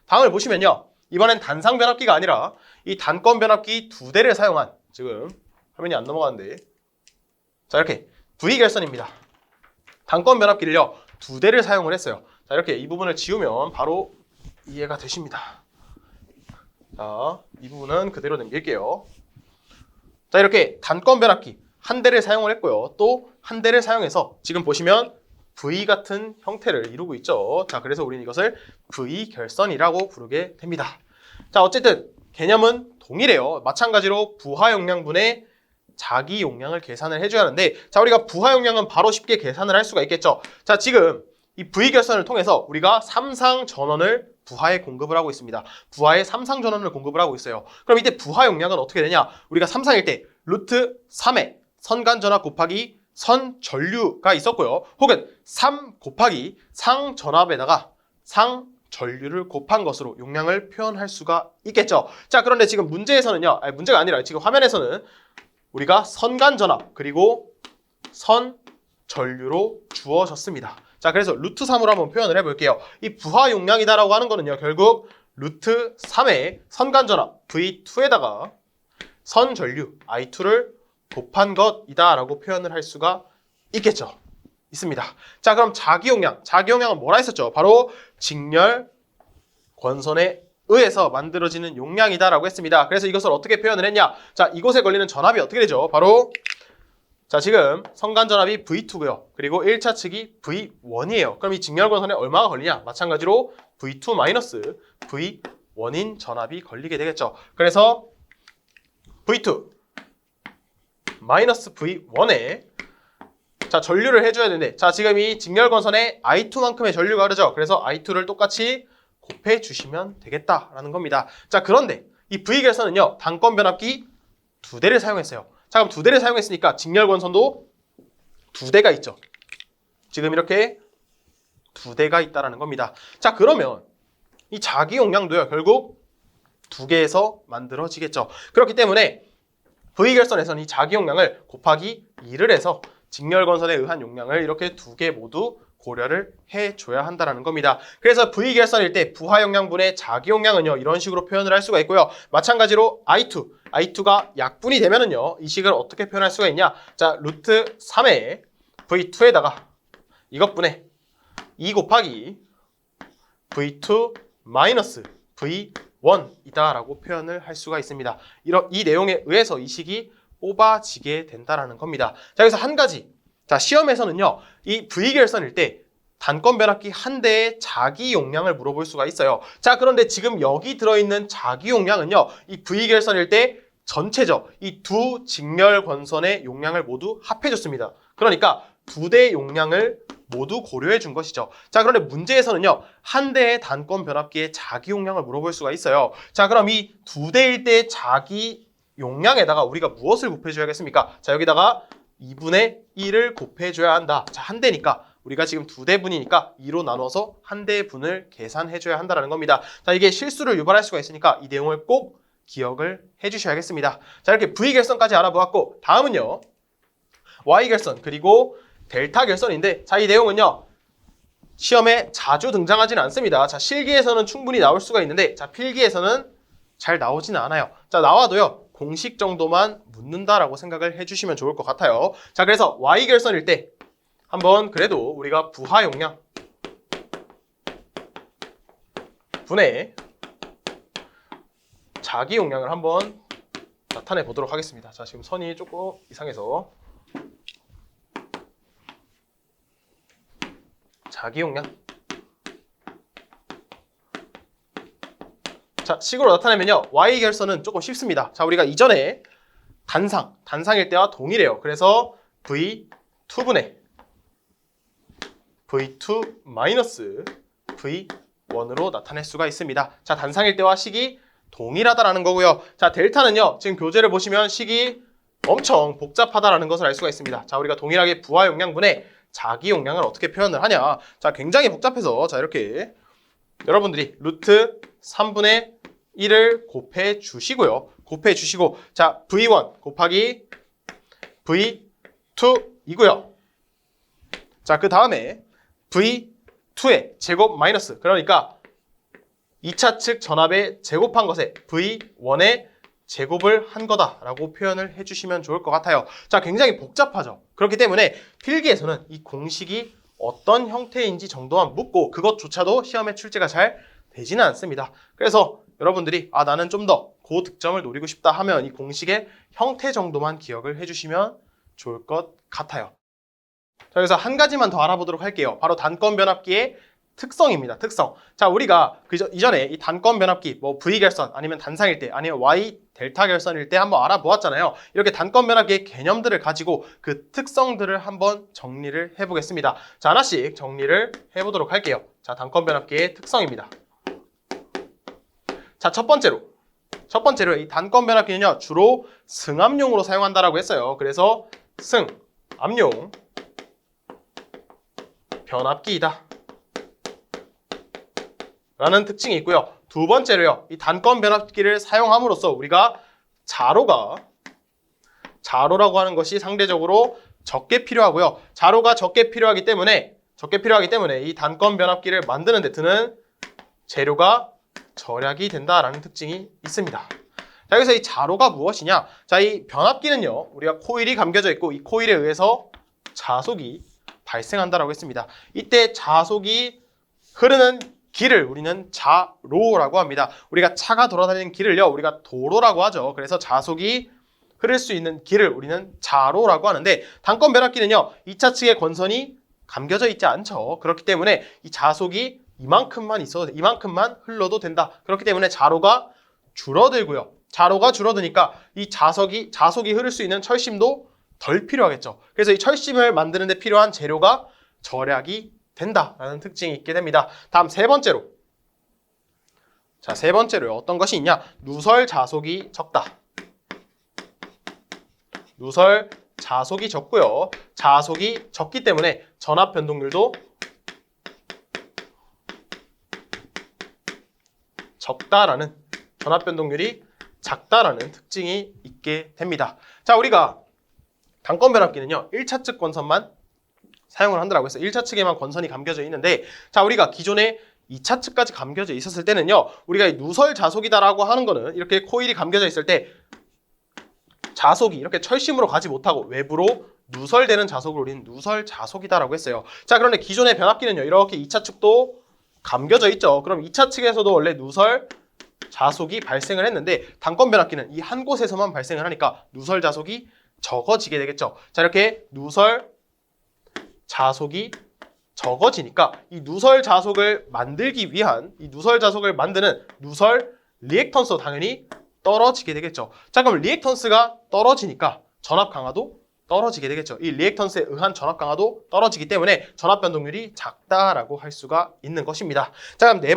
다음을 보시면요. 이번엔 단상 변압기가 아니라 이 단건 변압기 2대를 사용한, 지금 화면이 안 넘어가는데, 자 이렇게 V결선입니다. 단건 변압기를요 2대를 사용을 했어요. 자 이렇게 이 부분을 지우면 바로 이해가 되십니다. 자 이 부분은 그대로 남길게요. 자 이렇게 단건 변압기 한 대를 사용을 했고요. 또 한 대를 사용해서 지금 보시면 V 같은 형태를 이루고 있죠. 자 그래서 우리는 이것을 V결선이라고 부르게 됩니다. 자 어쨌든 개념은 동일해요. 마찬가지로 부하용량분의 자기용량을 계산을 해줘야 하는데, 자 우리가 부하용량은 바로 쉽게 계산을 할 수가 있겠죠. 자 지금 이 V결선을 통해서 우리가 삼상전원을 부하에 공급을 하고 있습니다. 부하에 삼상전원을 공급을 하고 있어요. 그럼 이때 부하용량은 어떻게 되냐? 우리가 삼상일 때 루트 3의 선간전압 곱하기 선전류가 있었고요. 혹은 3 곱하기 상전압에다가 상전류를 곱한 것으로 용량을 표현할 수가 있겠죠. 자 그런데 지금 문제에서는요. 문제가 아니라 지금 화면에서는 우리가 선간전압 그리고 선전류로 주어졌습니다. 자 그래서 루트 3으로 한번 표현을 해볼게요. 이 부하용량이다라고 하는 거는요. 결국 루트 3의 선간전압 V2에다가 선전류 I2를 곱한 것이다라고 표현을 할 수가 있겠죠. 있습니다. 자 그럼 자기용량은 뭐라 했었죠? 바로 직렬 권선에 의해서 만들어지는 용량이다라고 했습니다. 그래서 이것을 어떻게 표현을 했냐? 자 이곳에 걸리는 전압이 어떻게 되죠? 바로 자 지금 선간전압이 V2고요. 그리고 1차 측이 V1이에요. 그럼 이 직렬권선에 얼마가 걸리냐? 마찬가지로 V2 V1인 전압이 걸리게 되겠죠. 그래서 V2 V1에 자 전류를 해줘야 되는데, 자 지금 이 직렬권선에 I2만큼의 전류가 흐르죠. 그래서 I2를 똑같이 곱해 주시면 되겠다라는 겁니다. 자 그런데 이 V결선은요 단건 변압기 2대를 사용했어요. 자 그럼 2대를 사용했으니까 직렬권선도 2대가 있죠. 지금 이렇게 2대가 있다라는 겁니다. 자 그러면 이 자기용량도요 결국 2개에서 만들어지겠죠. 그렇기 때문에 V결선에서는 이 자기용량을 곱하기 2를 해서 직렬권선에 의한 용량을 이렇게 2개 모두 고려를 해줘야 한다는 겁니다. 그래서 V결선일 때 부하용량분의 자기용량은요 이런 식으로 표현을 할 수가 있고요. 마찬가지로 I2가 약분이 되면은요 이 식을 어떻게 표현할 수가 있냐? 자 루트 3의 V2에다가 이것분의 2 곱하기 V2 마이너스 V1이다라고 표현을 할 수가 있습니다. 이 내용에 의해서 이 식이 뽑아지게 된다라는 겁니다. 자 여기서 한 가지, 자 시험에서는요 이 V결선일 때 단건 변압기 한 대의 자기 용량을 물어볼 수가 있어요. 자 그런데 지금 여기 들어있는 자기 용량은요 이 V결선일 때 전체죠. 이 두 직렬 권선의 용량을 모두 합해줬습니다. 그러니까 2대 용량을 모두 고려해 준 것이죠. 자 그런데 문제에서는요 한 대의 단건 변압기의 자기 용량을 물어볼 수가 있어요. 자 그럼 이 2대일 때 자기 용량에다가 우리가 무엇을 곱해줘야겠습니까? 자 여기다가 2분의 1을 곱해줘야 한다. 자 한 대니까 우리가 지금 2대 분이니까 2로 나눠서 한 대의 분을 계산해줘야 한다는 겁니다. 자 이게 실수를 유발할 수가 있으니까 이 내용을 꼭 기억을 해주셔야겠습니다. 자 이렇게 V결선까지 알아보았고, 다음은요 Y결선 그리고 델타 결선인데, 자 이 내용은요 시험에 자주 등장하지는 않습니다. 자 실기에서는 충분히 나올 수가 있는데, 자 필기에서는 잘 나오지는 않아요. 자 나와도요 공식 정도만 묻는다라고 생각을 해주시면 좋을 것 같아요. 자 그래서 Y결선일 때 한번 그래도 우리가 부하용량 분의 자기용량을 한번 나타내 보도록 하겠습니다. 자 지금 선이 조금 이상해서 자기용량 자, 식으로 나타내면요. y 결선은 조금 쉽습니다. 자, 우리가 이전에 단상일 때와 동일해요. 그래서 v2분의 v2 마이너스 v1으로 나타낼 수가 있습니다. 자, 단상일 때와 식이 동일하다라는 거고요. 자, 델타는요. 지금 교재를 보시면 식이 엄청 복잡하다라는 것을 알 수가 있습니다. 자, 우리가 동일하게 부하 용량분의 자기 용량을 어떻게 표현을 하냐. 자, 굉장히 복잡해서 자, 이렇게 여러분들이 루트 3분의 1을 곱해 주시고요. 곱해 주시고 자, v1 곱하기 v2이고요. 자, 그 다음에 v2의 제곱 마이너스 그러니까 2차 측 전압에 제곱한 것에 v1의 제곱을 한 거다라고 표현을 해주시면 좋을 것 같아요. 자, 굉장히 복잡하죠. 그렇기 때문에 필기에서는 이 공식이 어떤 형태인지 정도만 묻고 그것조차도 시험에 출제가 잘 되지는 않습니다. 그래서 여러분들이 나는 좀 더 고득점을 노리고 싶다 하면 이 공식의 형태 정도만 기억을 해주시면 좋을 것 같아요. 자, 그래서 한 가지만 더 알아보도록 할게요. 바로 단권 변압기의 특성입니다. 특성. 자, 우리가 이전에 이 단권 변압기, 뭐 V 결선, 아니면 단상일 때, 아니면 Y 델타 결선일 때 한번 알아보았잖아요. 이렇게 단권 변압기의 개념들을 가지고 그 특성들을 한번 정리를 해보겠습니다. 자, 하나씩 정리를 해보도록 할게요. 자, 단권 변압기의 특성입니다. 자, 첫 번째로 이 단권 변압기는요, 주로 승압용으로 사용한다라고 했어요. 그래서 승압용 변압기이다 라는 특징이 있고요. 두 번째로요. 이 단권 변압기를 사용함으로써 우리가 자로라고 하는 것이 상대적으로 적게 필요하고요. 자로가 적게 필요하기 때문에 이 단권 변압기를 만드는 데 드는 재료가 절약이 된다라는 특징이 있습니다. 자, 여기서 이 자로가 무엇이냐? 자, 이 변압기는요. 우리가 코일이 감겨져 있고 이 코일에 의해서 자속이 발생한다라고 했습니다. 이때 자속이 흐르는 길을 우리는 자로라고 합니다. 우리가 차가 돌아다니는 길을요, 우리가 도로라고 하죠. 그래서 자속이 흐를 수 있는 길을 우리는 자로라고 하는데 단권 변압기는요, 2차 측의 권선이 감겨져 있지 않죠. 그렇기 때문에 이 자속이 이만큼만 흘러도 된다. 그렇기 때문에 자로가 줄어들고요. 자로가 줄어드니까 이 자속이 흐를 수 있는 철심도 덜 필요하겠죠. 그래서 이 철심을 만드는 데 필요한 재료가 절약이 된다라는 특징이 있게 됩니다. 다음 세 번째로. 자, 세 번째로요. 어떤 것이 있냐? 누설 자속이 적다. 누설 자속이 적고요. 자속이 적기 때문에 전압 변동률도 적다라는, 전압 변동률이 작다라는 특징이 있게 됩니다. 자, 우리가 단권 변압기는요. 1차 측 권선만 사용을 한다라고 했어요. 1차 측에만 권선이 감겨져 있는데, 자, 우리가 기존에 2차 측까지 감겨져 있었을 때는요, 우리가 이 누설 자속이다라고 하는 거는 이렇게 코일이 감겨져 있을 때 자속이 이렇게 철심으로 가지 못하고 외부로 누설되는 자속을 우리는 누설 자속이다라고 했어요. 자, 그런데 기존의 변압기는요, 이렇게 2차 측도 감겨져 있죠. 그럼 2차 측에서도 원래 누설 자속이 발생을 했는데 단권 변압기는 이 한 곳에서만 발생을 하니까 누설 자속이 적어지게 되겠죠. 자, 이렇게 누설 자속이 적어지니까 이 누설 자속을 만들기 위한 이 누설 자속을 만드는 누설 리액턴스도 당연히 떨어지게 되겠죠. 자, 그럼 리액턴스가 떨어지니까 전압 강화도 떨어지게 되겠죠. 이 리액턴스에 의한 전압 강화도 떨어지기 때문에 전압 변동률이 작다라고 할 수가 있는 것입니다. 자, 그럼 네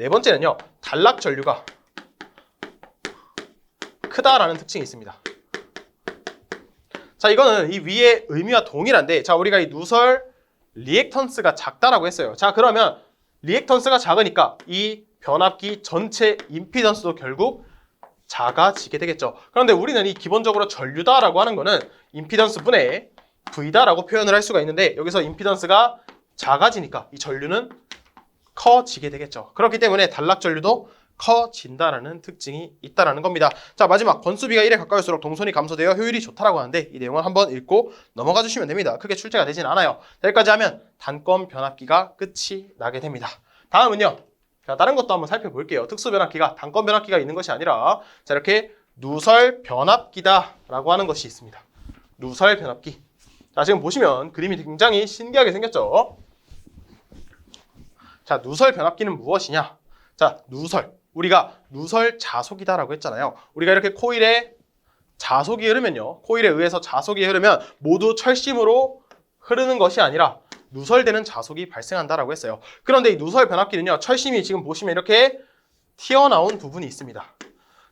번째는요. 단락 전류가 크다라는 특징이 있습니다. 자, 이거는 이 위의 의미와 동일한데, 자, 우리가 이 누설 리액턴스가 작다라고 했어요. 자, 그러면 리액턴스가 작으니까 이 변압기 전체 임피던스도 결국 작아지게 되겠죠. 그런데 우리는 이 기본적으로 전류다라고 하는 거는 임피던스 분의 V다라고 표현을 할 수가 있는데, 여기서 임피던스가 작아지니까 이 전류는 커지게 되겠죠. 그렇기 때문에 단락 전류도 커진다라는 특징이 있다라는 겁니다. 자, 마지막 건수비가 1에 가까울수록 동선이 감소되어 효율이 좋다라고 하는데 이 내용을 한번 읽고 넘어가 주시면 됩니다. 크게 출제가 되진 않아요. 여기까지 하면 단권 변압기가 끝이 나게 됩니다. 다음은요. 자, 다른 것도 한번 살펴볼게요. 특수 변압기가 단권 변압기가 있는 것이 아니라 자, 이렇게 누설 변압기다라고 하는 것이 있습니다. 누설 변압기. 자, 지금 보시면 그림이 굉장히 신기하게 생겼죠. 자, 누설 변압기는 무엇이냐? 자, 누설. 우리가 누설 자속이다라고 했잖아요. 우리가 이렇게 코일에 자속이 흐르면요. 코일에 의해서 자속이 흐르면 모두 철심으로 흐르는 것이 아니라 누설되는 자속이 발생한다라고 했어요. 그런데 이 누설 변압기는요. 철심이 지금 보시면 이렇게 튀어나온 부분이 있습니다.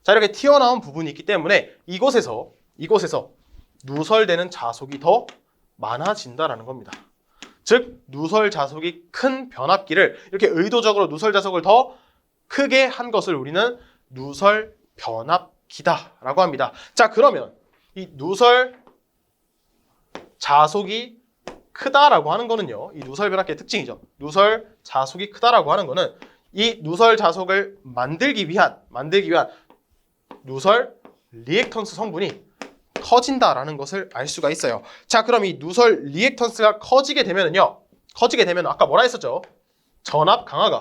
자, 이렇게 튀어나온 부분이 있기 때문에 이곳에서 누설되는 자속이 더 많아진다라는 겁니다. 즉, 누설 자속이 큰 변압기를 이렇게 의도적으로 누설 자속을 더 크게 한 것을 우리는 누설 변압기다라고 합니다. 자, 그러면 이 누설 자속이 크다라고 하는 거는요. 이 누설 변압기의 특징이죠. 누설 자속이 크다라고 하는 거는 이 누설 자속을 만들기 위한 누설 리액턴스 성분이 커진다라는 것을 알 수가 있어요. 자, 그럼 이 누설 리액턴스가 커지게 되면 아까 뭐라 했었죠? 전압 강화가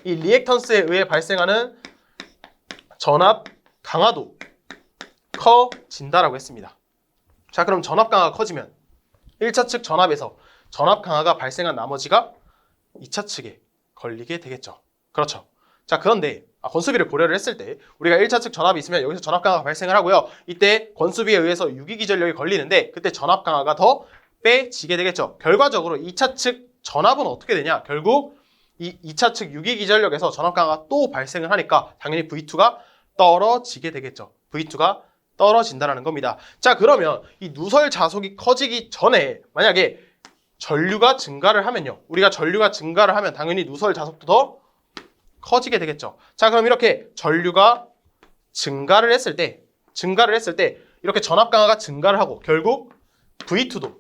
이 리액턴스에 의해 발생하는 전압 강화도 커진다라고 했습니다. 자, 그럼 전압 강화가 커지면 1차 측 전압에서 전압 강화가 발생한 나머지가 2차 측에 걸리게 되겠죠. 그렇죠. 자, 그런데 권수비를 고려를 했을 때 우리가 1차 측 전압이 있으면 여기서 전압 강화가 발생을 하고요. 이때 권수비에 의해서 유기기전력이 걸리는데 그때 전압 강화가 더 빼지게 되겠죠. 결과적으로 2차 측 전압은 어떻게 되냐? 결국 이 2차 측 유기기전력에서 전압 강화가 또 발생을 하니까 당연히 V2가 떨어지게 되겠죠. V2가 떨어진다라는 겁니다. 자, 그러면 이 누설 자속이 커지기 전에 만약에 전류가 증가를 하면요. 우리가 전류가 증가를 하면 당연히 누설 자속도 더 커지게 되겠죠. 자, 그럼 이렇게 전류가 증가를 했을 때 이렇게 전압 강화가 증가를 하고 결국 V2도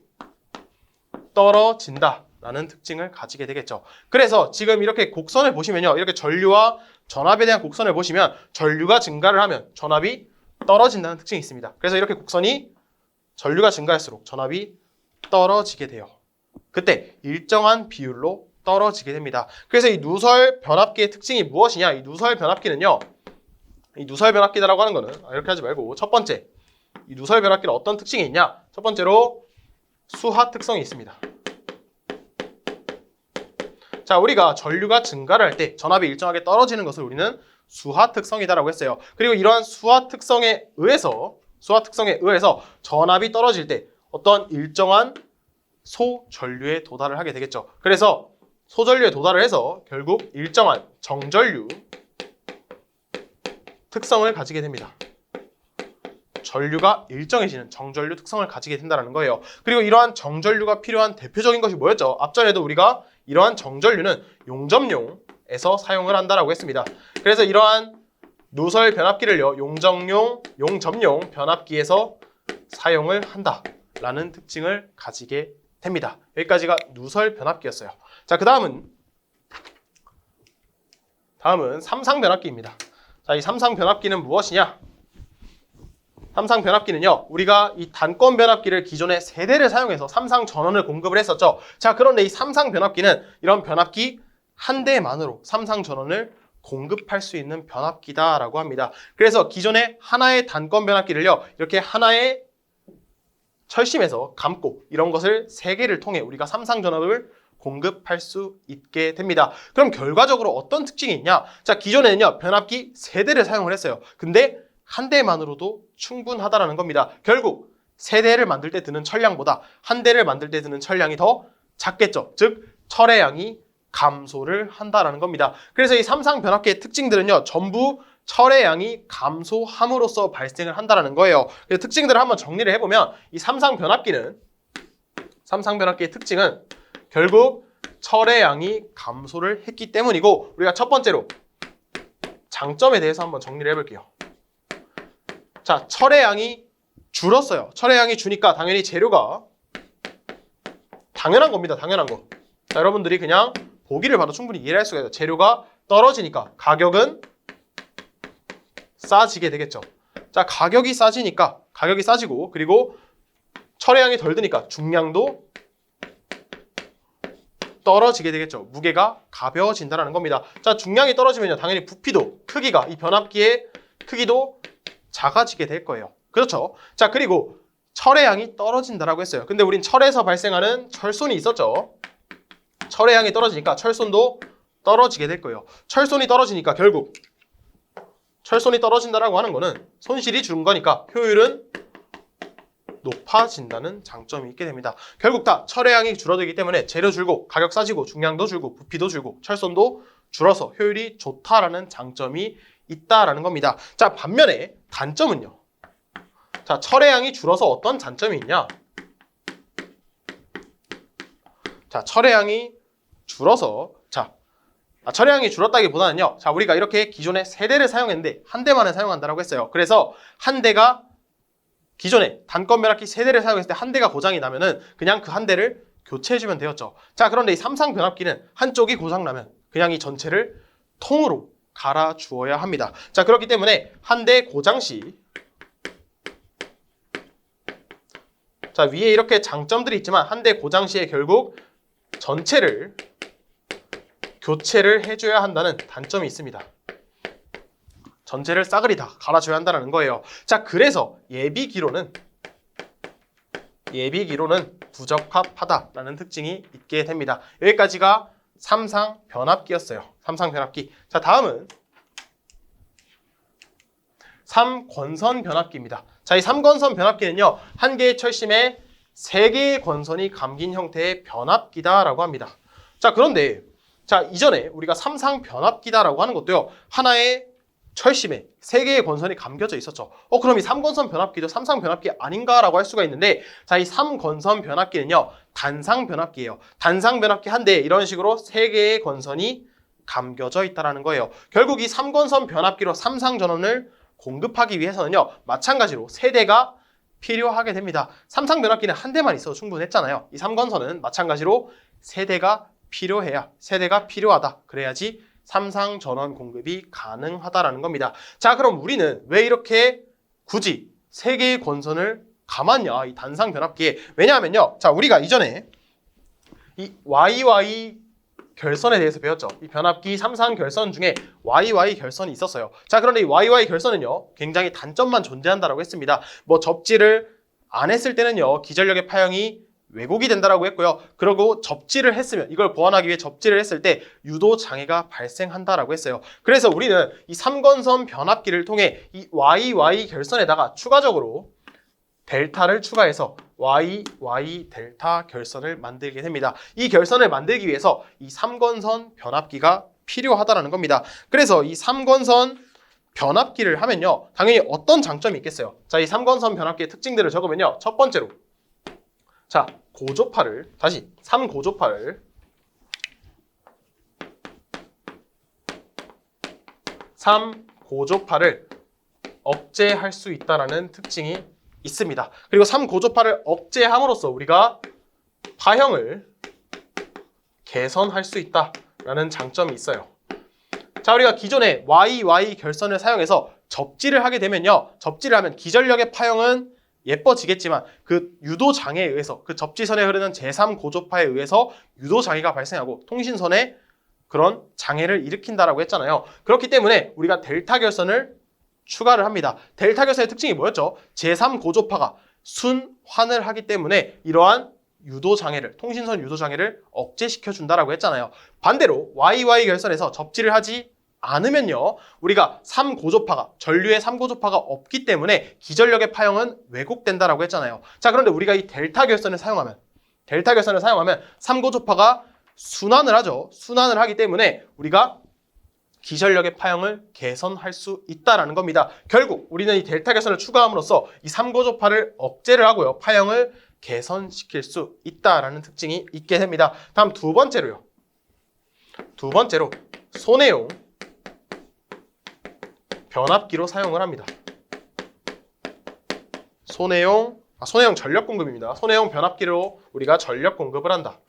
떨어진다라는 특징을 가지게 되겠죠. 그래서 지금 이렇게 곡선을 보시면요. 이렇게 전류와 전압에 대한 곡선을 보시면 전류가 증가를 하면 전압이 떨어진다는 특징이 있습니다. 그래서 이렇게 곡선이 전류가 증가할수록 전압이 떨어지게 돼요. 그때 일정한 비율로 떨어지게 됩니다. 그래서 이 누설 변압기의 특징이 무엇이냐? 이 누설 변압기는요. 이 누설 변압기라고 하는 거는 이렇게 하지 말고 첫 번째, 이 누설 변압기는 어떤 특징이 있냐? 첫 번째로 수하 특성이 있습니다. 자, 우리가 전류가 증가를 할 때 전압이 일정하게 떨어지는 것을 우리는 수하 특성이다라고 했어요. 그리고 이러한 수하 특성에 의해서 전압이 떨어질 때 어떤 일정한 소전류에 도달을 하게 되겠죠. 그래서 소전류에 도달을 해서 결국 일정한 정전류 특성을 가지게 됩니다. 전류가 일정해지는 정전류 특성을 가지게 된다는 거예요. 그리고 이러한 정전류가 필요한 대표적인 것이 뭐였죠? 앞전에도 우리가 이러한 정전류는 용접용에서 사용을 한다라고 했습니다. 그래서 이러한 누설 변압기를요, 용접용 변압기에서 사용을 한다라는 특징을 가지게 됩니다. 여기까지가 누설 변압기였어요. 자, 그 다음은 삼상 변압기입니다. 자, 이 삼상 변압기는 무엇이냐? 삼상 변압기는요, 우리가 이 단권 변압기를 기존에 3대를 사용해서 삼상 전원을 공급을 했었죠. 자, 그런데 이 삼상 변압기는 이런 변압기 한 대만으로 삼상 전원을 공급할 수 있는 변압기다라고 합니다. 그래서 기존에 하나의 단권 변압기를요, 이렇게 하나의 철심에서 감고 이런 것을 3개를 통해 우리가 삼상 전압을 공급할 수 있게 됩니다. 그럼 결과적으로 어떤 특징이 있냐? 자, 기존에는요, 변압기 3대를 사용을 했어요. 근데 한 대만으로도 충분하다라는 겁니다. 결국 3대를 만들 때 드는 철량보다 한 대를 만들 때 드는 철량이 더 작겠죠. 즉, 철의 양이 감소를 한다라는 겁니다. 그래서 이 삼상 변압기의 특징들은요, 전부 철의 양이 감소함으로써 발생을 한다라는 거예요. 그래서 특징들을 한번 정리를 해보면 이 삼상 변압기의 특징은 결국 철의 양이 감소를 했기 때문이고, 우리가 첫 번째로 장점에 대해서 한번 정리를 해볼게요. 자, 철의 양이 줄었어요. 철의 양이 주니까 당연히 재료가 당연한 겁니다. 당연한 거. 자, 여러분들이 그냥 보기를 봐도 충분히 이해를 할 수가 있어요. 재료가 떨어지니까 가격은 싸지게 되겠죠. 자, 가격이 싸지고, 그리고 철의 양이 덜 드니까 중량도 떨어지게 되겠죠. 무게가 가벼워진다는 겁니다. 자, 중량이 떨어지면요, 당연히 부피도, 크기가, 이 변압기의 크기도 작아지게 될 거예요. 그렇죠? 자, 그리고 철의 양이 떨어진다라고 했어요. 근데 우린 철에서 발생하는 철손이 있었죠. 철의 양이 떨어지니까 철손도 떨어지게 될 거예요. 철손이 떨어지니까 결국 철손이 떨어진다라고 하는 거는 손실이 줄은 거니까 효율은 높아진다는 장점이 있게 됩니다. 결국 다 철의 양이 줄어들기 때문에 재료 줄고 가격 싸지고 중량도 줄고 부피도 줄고 철손도 줄어서 효율이 좋다라는 장점이 있다라는 겁니다. 자, 반면에 단점은요. 자, 철의 양이 줄어서 어떤 단점이 있냐? 자, 철의 양이 줄어서 철의 양이 줄었다기보다는요. 자, 우리가 이렇게 기존에 3대를 사용했는데 한 대만을 사용한다라고 했어요. 그래서 한 대가 기존에 단건 변압기 3대를 사용했을 때 한 대가 고장이 나면은 그냥 그 한 대를 교체해주면 되었죠. 자, 그런데 이 삼상 변압기는 한쪽이 고장나면 그냥 이 전체를 통으로 갈아 주어야 합니다. 자, 그렇기 때문에 한 대 고장 시 자, 위에 이렇게 장점들이 있지만 한 대 고장 시에 결국 전체를 교체를 해줘야 한다는 단점이 있습니다. 전체를 싸그리 다 갈아줘야 한다는 거예요. 자, 그래서 예비기로는 부적합하다라는 특징이 있게 됩니다. 여기까지가 삼상 변압기였어요. 삼상 변압기. 자, 다음은 3권선 변압기입니다. 자, 이 3권선 변압기는요, 한 개의 철심에 3개의 권선이 감긴 형태의 변압기다라고 합니다. 자, 그런데 자, 이전에 우리가 삼상 변압기다라고 하는 것도요, 하나의 철심에 3개의 권선이 감겨져 있었죠. 그럼 이 3권선 변압기도 삼상 변압기 아닌가라고 할 수가 있는데, 자, 이 3권선 변압기는요, 단상 변압기예요. 단상 변압기 한 대에 이런 식으로 3개의 권선이 감겨져 있다는 거예요. 결국 이 3권선 변압기로 삼상 전원을 공급하기 위해서는요, 마찬가지로 3대가 필요하게 됩니다. 삼상 변압기는 한 대만 있어도 충분했잖아요. 이 3권선은 마찬가지로 3대가 필요하다. 그래야지 삼상 전원 공급이 가능하다라는 겁니다. 자, 그럼 우리는 왜 이렇게 굳이 3개의 권선을 감았냐, 이 단상 변압기에. 왜냐하면요, 자, 우리가 이전에 이 YY 결선에 대해서 배웠죠. 이 변압기 삼상 결선 중에 YY 결선이 있었어요. 자, 그런데 이 YY 결선은요, 굉장히 단점만 존재한다라고 했습니다. 뭐 접지를 안 했을 때는요, 기전력의 파형이 왜곡이 된다라고 했고요. 그리고 접지를 했으면, 이걸 보완하기 위해 접지를 했을 때 유도 장애가 발생한다라고 했어요. 그래서 우리는 이 3권선 변압기를 통해 이 YY 결선에다가 추가적으로 델타를 추가해서 YY 델타 결선을 만들게 됩니다. 이 결선을 만들기 위해서 이 3권선 변압기가 필요하다라는 겁니다. 그래서 이 3권선 변압기를 하면요, 당연히 어떤 장점이 있겠어요. 자, 이 3권선 변압기의 특징들을 적으면요, 첫 번째로, 자, 고조파를, 다시 3고조파를 억제할 수 있다는 특징이 있습니다. 그리고 3고조파를 억제함으로써 우리가 파형을 개선할 수 있다라는 장점이 있어요. 자, 우리가 기존에 YY 결선을 사용해서 접지를 하게 되면요, 접지를 하면 기전력의 파형은 예뻐지겠지만 그 유도 장애에 의해서, 그 접지선에 흐르는 제3고조파에 의해서 유도 장애가 발생하고 통신선에 그런 장애를 일으킨다라고 했잖아요. 그렇기 때문에 우리가 델타 결선을 추가를 합니다. 델타 결선의 특징이 뭐였죠? 제3고조파가 순환을 하기 때문에 이러한 유도 장애를, 통신선 유도 장애를 억제시켜 준다라고 했잖아요. 반대로 YY 결선에서 접지를 하지 않으면요, 우리가 3고조파가, 전류의 3고조파가 없기 때문에 기전력의 파형은 왜곡된다라고 했잖아요. 자, 그런데 우리가 이 델타 결선을 사용하면 3고조파가 순환을 하죠. 순환을 하기 때문에 우리가 기전력의 파형을 개선할 수 있다라는 겁니다. 결국 우리는 이 델타 결선을 추가함으로써 이 3고조파를 억제를 하고요, 파형을 개선시킬 수 있다라는 특징이 있게 됩니다. 다음 두 번째로 소내용 변압기로 사용을 합니다. 소내용 전력 공급입니다. 소내용 변압기로 우리가 전력 공급을 한다.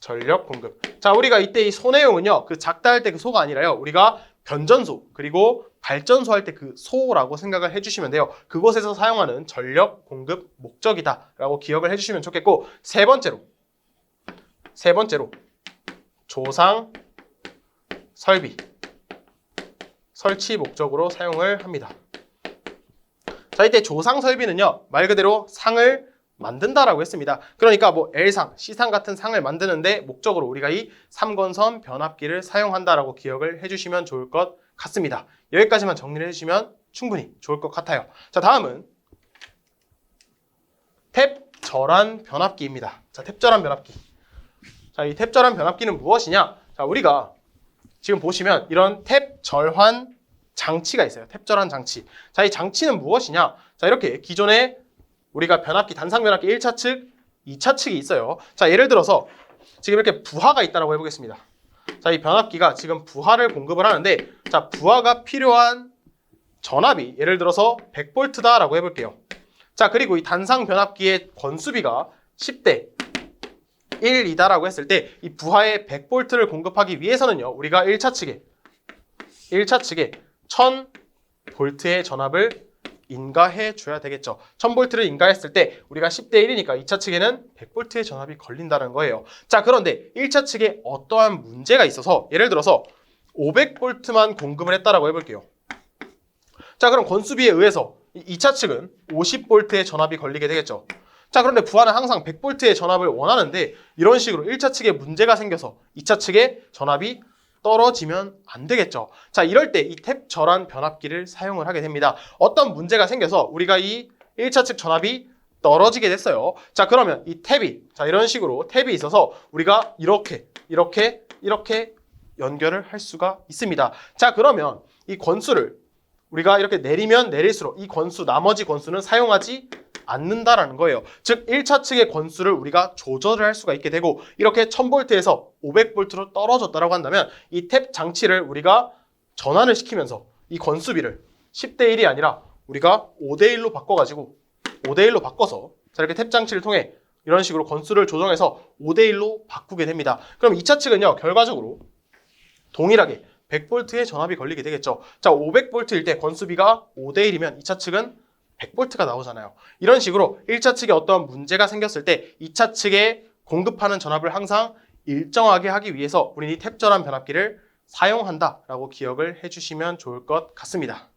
전력 공급. 자, 우리가 이때 이 소내용은요, 그 작다 할 때 그 소가 아니라요, 우리가 변전소 그리고 발전소 할 때 그 소라고 생각을 해주시면 돼요. 그곳에서 사용하는 전력 공급 목적이다라고 기억을 해주시면 좋겠고, 세 번째로 조상 설치 목적으로 사용을 합니다. 자, 이때 조상 설비는요, 말 그대로 상을 만든다라고 했습니다. 그러니까 뭐 L상, C상 같은 상을 만드는데 목적으로 우리가 이 삼건선 변압기를 사용한다라고 기억을 해주시면 좋을 것 같습니다. 여기까지만 정리를 해주시면 충분히 좋을 것 같아요. 자, 다음은 탭절한 변압기입니다. 자, 탭절한 변압기. 자, 이 탭절한 변압기는 무엇이냐? 자, 우리가 지금 보시면 이런 탭 절환 장치가 있어요. 탭 절환 장치. 자, 이 장치는 무엇이냐? 자, 이렇게 기존에 우리가 변압기, 단상 변압기 1차 측, 2차 측이 있어요. 자, 예를 들어서 지금 이렇게 부하가 있다고 해보겠습니다. 자, 이 변압기가 지금 부하를 공급을 하는데, 자, 부하가 필요한 전압이 예를 들어서 100V다라고 해볼게요. 자, 그리고 이 단상 변압기의 권수비가 10대 1이다라고 했을 때 이 부하에 100V를 공급하기 위해서는요, 우리가 1차 측에 1000V의 전압을 인가해 줘야 되겠죠. 1000V를 인가했을 때 우리가 10대 1이니까 2차 측에는 100V의 전압이 걸린다는 거예요. 자, 그런데 1차 측에 어떠한 문제가 있어서 예를 들어서 500V만 공급을 했다라고 해볼게요. 자, 그럼 권수비에 의해서 2차 측은 50V의 전압이 걸리게 되겠죠. 자, 그런데 부하는 항상 100V의 전압을 원하는데 이런 식으로 1차 측에 문제가 생겨서 2차 측의 전압이 떨어지면 안 되겠죠. 자, 이럴 때 이 탭 절환 변압기를 사용을 하게 됩니다. 어떤 문제가 생겨서 우리가 이 1차 측 전압이 떨어지게 됐어요. 자, 그러면 이 탭이, 자, 이런 식으로 탭이 있어서 우리가 이렇게 연결을 할 수가 있습니다. 자, 그러면 이 권수를 우리가 이렇게 내리면 내릴수록 이 권수, 나머지 권수는 사용하지 않는다라는 거예요. 즉 1차 측의 권수를 우리가 조절을 할 수가 있게 되고 이렇게 1000V에서 500V로 떨어졌다라고 한다면 이 탭 장치를 우리가 전환을 시키면서 이 권수비를 10대 1이 아니라 우리가 5대 1로 바꿔가지고 5대 1로 바꿔서 자, 이렇게 탭 장치를 통해 이런 식으로 권수를 조정해서 5대 1로 바꾸게 됩니다. 그럼 2차 측은요, 결과적으로 동일하게 100V의 전압이 걸리게 되겠죠. 자, 500V일 때 권수비가 5대 1이면 2차 측은 100V가 나오잖아요. 이런 식으로 1차 측에 어떤 문제가 생겼을 때 2차 측에 공급하는 전압을 항상 일정하게 하기 위해서 우리는 이 탭 절환 변압기를 사용한다라고 기억을 해주시면 좋을 것 같습니다.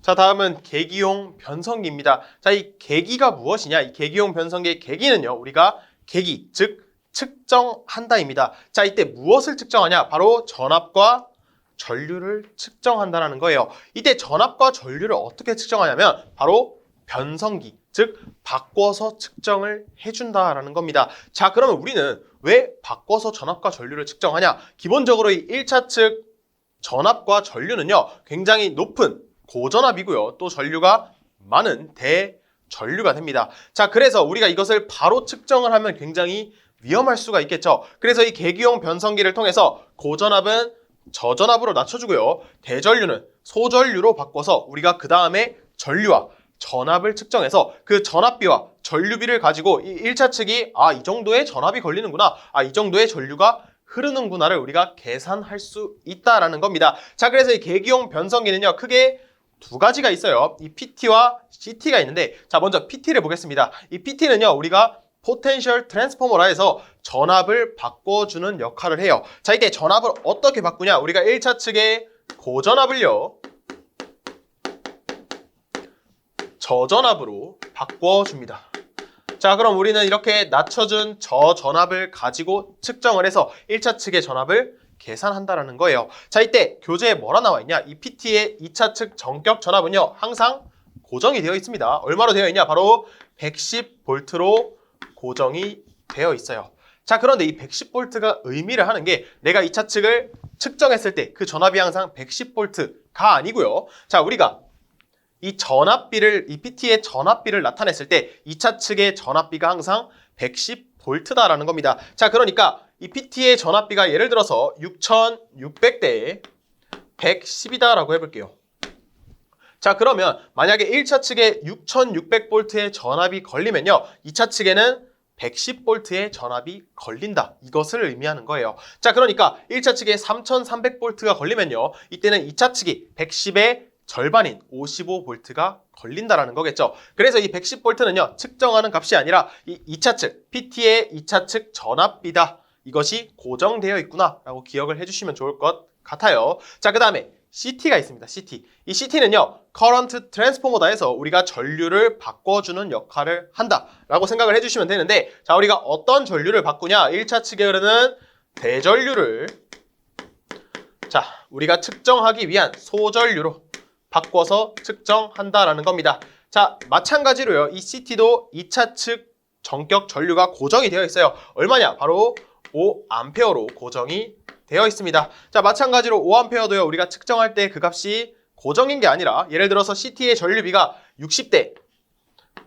자, 다음은 계기용 변성기입니다. 자, 이 계기가 무엇이냐? 이 계기용 변성기의 계기는요, 우리가 계기, 즉 측정한다입니다. 자, 이때 무엇을 측정하냐? 바로 전압과 전류를 측정한다는 거예요. 이때 전압과 전류를 어떻게 측정하냐면 바로 변성기, 즉 바꿔서 측정을 해준다라는 겁니다. 자, 그러면 우리는 왜 바꿔서 전압과 전류를 측정하냐? 기본적으로 이 1차 측 전압과 전류는요, 굉장히 높은 고전압이고요. 또 전류가 많은 대전류가 됩니다. 자, 그래서 우리가 이것을 바로 측정을 하면 굉장히 위험할 수가 있겠죠. 그래서 이 계기용 변성기를 통해서 고전압은 저전압으로 낮춰주고요. 대전류는 소전류로 바꿔서 우리가 그 다음에 전류와 전압을 측정해서 그 전압비와 전류비를 가지고 이 1차 측이 이 정도의 전압이 걸리는구나, 이 정도의 전류가 흐르는구나를 우리가 계산할 수 있다라는 겁니다. 자, 그래서 이 계기용 변성기는요, 크게 두 가지가 있어요. 이 PT와 CT가 있는데, 자, 먼저 PT를 보겠습니다. 이 PT는요, 우리가 포텐셜 트랜스포머라 해서 전압을 바꿔주는 역할을 해요. 자, 이때 전압을 어떻게 바꾸냐? 우리가 1차 측의 고전압을요, 저전압으로 바꿔줍니다. 자, 그럼 우리는 이렇게 낮춰준 저전압을 가지고 측정을 해서 1차 측의 전압을 계산한다는 거예요. 자, 이때 교재에 뭐라 나와 있냐? 이 PT의 2차 측 전격 전압은요, 항상 고정이 되어 있습니다. 얼마로 되어 있냐? 바로 110V로 고정이 되어 있어요. 자, 그런데 이 110V가 의미를 하는 게 내가 2차 측을 측정했을 때 그 전압이 항상 110V가 아니고요. 자, 우리가 이 PT의 전압비를 나타냈을 때 2차 측의 전압비가 항상 110V다라는 겁니다. 자, 그러니까 이 PT의 전압비가 예를 들어서 6600대에 110이다라고 해볼게요. 자, 그러면 만약에 1차 측에 6600V의 전압이 걸리면요, 2차 측에는 110V의 전압이 걸린다. 이것을 의미하는 거예요. 자, 그러니까 1차 측에 3300V가 걸리면요, 이때는 2차 측이 110의 절반인 55V가 걸린다라는 거겠죠. 그래서 이 110V는요, 측정하는 값이 아니라 이 2차 측, PT의 2차 측 전압비다. 이것이 고정되어 있구나 라고 기억을 해주시면 좋을 것 같아요. 자, 그 다음에 CT가 있습니다. CT. 이 CT는요, Current Transformer다 해서 우리가 전류를 바꿔주는 역할을 한다라고 생각을 해주시면 되는데, 자, 우리가 어떤 전류를 바꾸냐? 1차 측에 흐르는 대전류를 자, 우리가 측정하기 위한 소전류로 바꿔서 측정한다라는 겁니다. 자, 마찬가지로요. 이 CT도 2차 측 전격 전류가 고정이 되어 있어요. 얼마냐? 바로 5A로 고정이 되어 있습니다. 자, 마찬가지로 5A도요. 우리가 측정할 때 그 값이 고정인 게 아니라 예를 들어서 CT의 전류비가 60대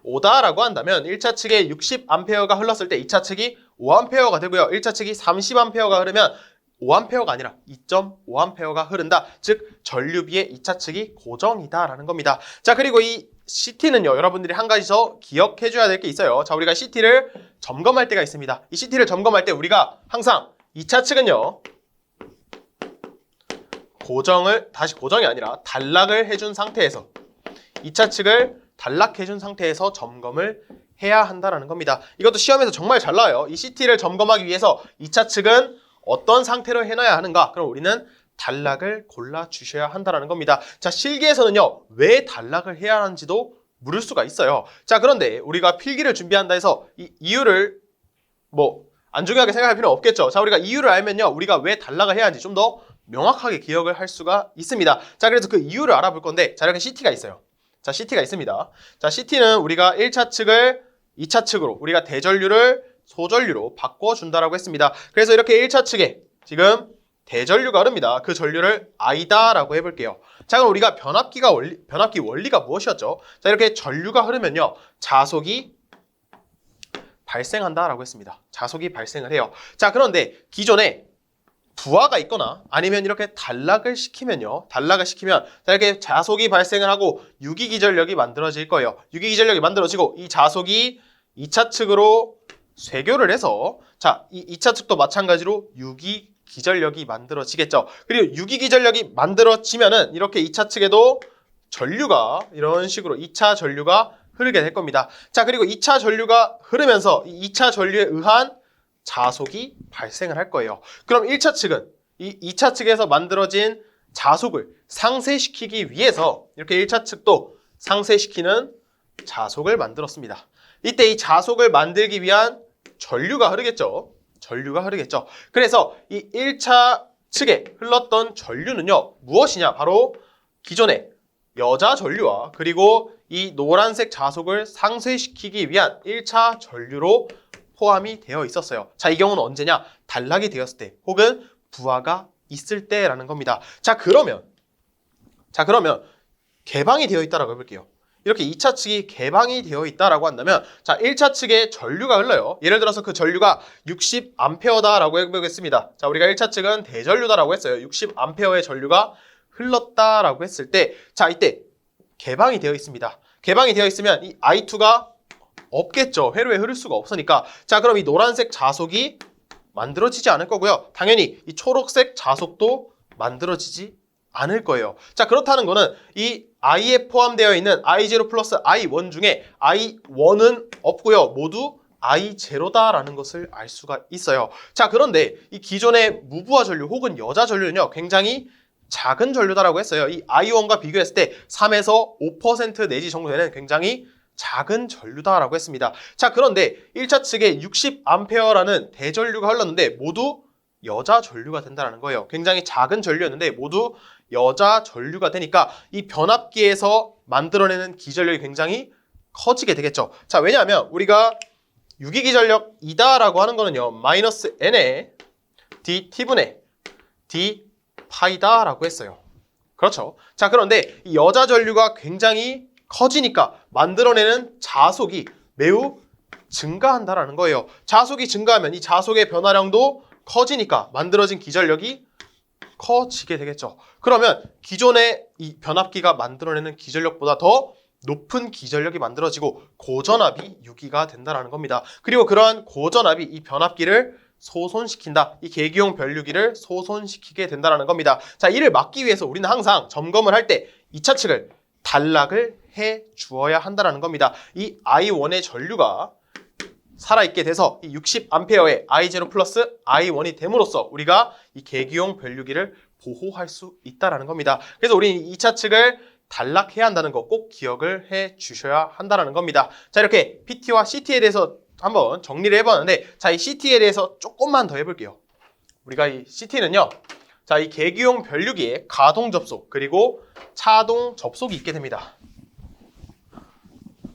5다라고 한다면 1차 측에 60A가 흘렀을 때 2차 측이 5A가 되고요. 1차 측이 30A가 흐르면 5A가 아니라 2.5A가 흐른다. 즉 전류비의 2차 측이 고정이다라는 겁니다. 자, 그리고 이 CT는요. 여러분들이 한 가지 더 기억해 줘야 될 게 있어요. 자, 우리가 CT를 점검할 때가 있습니다. 이 CT를 점검할 때 우리가 항상 2차 측은요. 다시 고정이 아니라 단락을 해준 상태에서 2차 측을 단락해준 상태에서 점검을 해야 한다는 겁니다. 이것도 시험에서 정말 잘 나와요. 이 CT를 점검하기 위해서 2차 측은 어떤 상태로 해놔야 하는가? 그럼 우리는 단락을 골라주셔야 한다는 겁니다. 자, 실기에서는요. 왜 단락을 해야 하는지도 물을 수가 있어요. 자, 그런데 우리가 필기를 준비한다 해서 이 이유를 안 중요하게 생각할 필요는 없겠죠. 자, 우리가 이유를 알면요. 우리가 왜 단락을 해야 하는지 좀 더 명확하게 기억을 할 수가 있습니다. 자, 그래서 그 이유를 알아볼 건데, 자, 이렇게 CT가 있어요. 자, CT가 있습니다. 자, CT는 우리가 1차 측을 2차 측으로 우리가 대전류를 소전류로 바꿔준다라고 했습니다. 그래서 이렇게 1차 측에 지금 대전류가 흐릅니다. 그 전류를 I다라고 해볼게요. 자, 그럼 우리가 변압기 원리가 무엇이었죠? 자, 이렇게 전류가 흐르면요. 자속이 발생한다라고 했습니다. 자속이 발생을 해요. 자, 그런데 기존에 부하가 있거나 아니면 이렇게 단락을 시키면 자, 이렇게 자속이 발생을 하고 유기기전력이 만들어질 거예요. 유기기전력이 만들어지고 이 자속이 2차 측으로 쇄교를 해서 자, 이 2차 측도 마찬가지로 유기기전력이 만들어지겠죠. 그리고 유기기전력이 만들어지면은 이렇게 2차 측에도 전류가 이런 식으로 2차 전류가 흐르게 될 겁니다. 자, 그리고 2차 전류가 흐르면서 이 2차 전류에 의한 자속이 발생을 할 거예요. 그럼 1차 측은 이 2차 측에서 만들어진 자속을 상쇄시키기 위해서 이렇게 1차 측도 상쇄시키는 자속을 만들었습니다. 이때 이 자속을 만들기 위한 전류가 흐르겠죠. 그래서 이 1차 측에 흘렀던 전류는요. 무엇이냐? 바로 기존의 여자 전류와 그리고 이 노란색 자속을 상쇄시키기 위한 1차 전류로 포함이 되어 있었어요. 자, 이 경우는 언제냐? 단락이 되었을 때 혹은 부하가 있을 때라는 겁니다. 자, 그러면 개방이 되어 있다라고 해볼게요. 이렇게 2차 측이 개방이 되어 있다라고 한다면 자, 1차 측에 전류가 흘러요. 예를 들어서 그 전류가 60A다라고 해보겠습니다. 자, 우리가 1차 측은 대전류다라고 했어요. 60A의 전류가 흘렀다라고 했을 때 자, 이때 개방이 되어 있습니다. 개방이 되어 있으면 이 I2가 없겠죠. 회로에 흐를 수가 없으니까. 자, 그럼 이 노란색 자속이 만들어지지 않을 거고요. 당연히 이 초록색 자속도 만들어지지 않을 거예요. 자, 그렇다는 거는 이 I에 포함되어 있는 I0 플러스 I1 중에 I1은 없고요. 모두 I0다라는 것을 알 수가 있어요. 자, 그런데 이 기존의 무부하 전류 혹은 여자 전류는요. 굉장히 작은 전류다라고 했어요. 이 I1과 비교했을 때 3에서 5% 내지 정도 되는 굉장히 작은 전류다라고 했습니다. 자, 그런데 1차 측에 60A라는 대전류가 흘렀는데 모두 여자 전류가 된다는 거예요. 굉장히 작은 전류였는데 모두 여자 전류가 되니까 이 변압기에서 만들어내는 기전력이 굉장히 커지게 되겠죠. 자, 왜냐하면 우리가 유기기전력이다라고 하는 거는요. 마이너스 n의 dt분의 d 파이다라고 했어요. 그렇죠. 자, 그런데 이 여자 전류가 굉장히 커지니까 만들어내는 자속이 매우 증가한다라는 거예요. 자속이 증가하면 이 자속의 변화량도 커지니까 만들어진 기전력이 커지게 되겠죠. 그러면 기존의 이 변압기가 만들어내는 기전력보다 더 높은 기전력이 만들어지고 고전압이 유기가 된다는 겁니다. 그리고 그러한 고전압이 이 변압기를 소손시킨다. 이 계기용 변류기를 소손시키게 된다는 겁니다. 자, 이를 막기 위해서 우리는 항상 점검을 할 때 2차 측을 단락을 해 주어야 한다는 겁니다. 이 I1의 전류가 살아있게 돼서 이 60A의 I0 플러스 I1이 됨으로써 우리가 이 계기용 변류기를 보호할 수 있다라는 겁니다. 그래서 우리는 2차 측을 단락해야 한다는 거 꼭 기억을 해 주셔야 한다는 겁니다. 자, 이렇게 PT와 CT에 대해서 한번 정리를 해봤는데, 자, 이 CT에 대해서 조금만 더 해볼게요. 우리가 이 CT는요, 자, 이 계기용 변류기에 가동 접속 그리고 차동 접속이 있게 됩니다.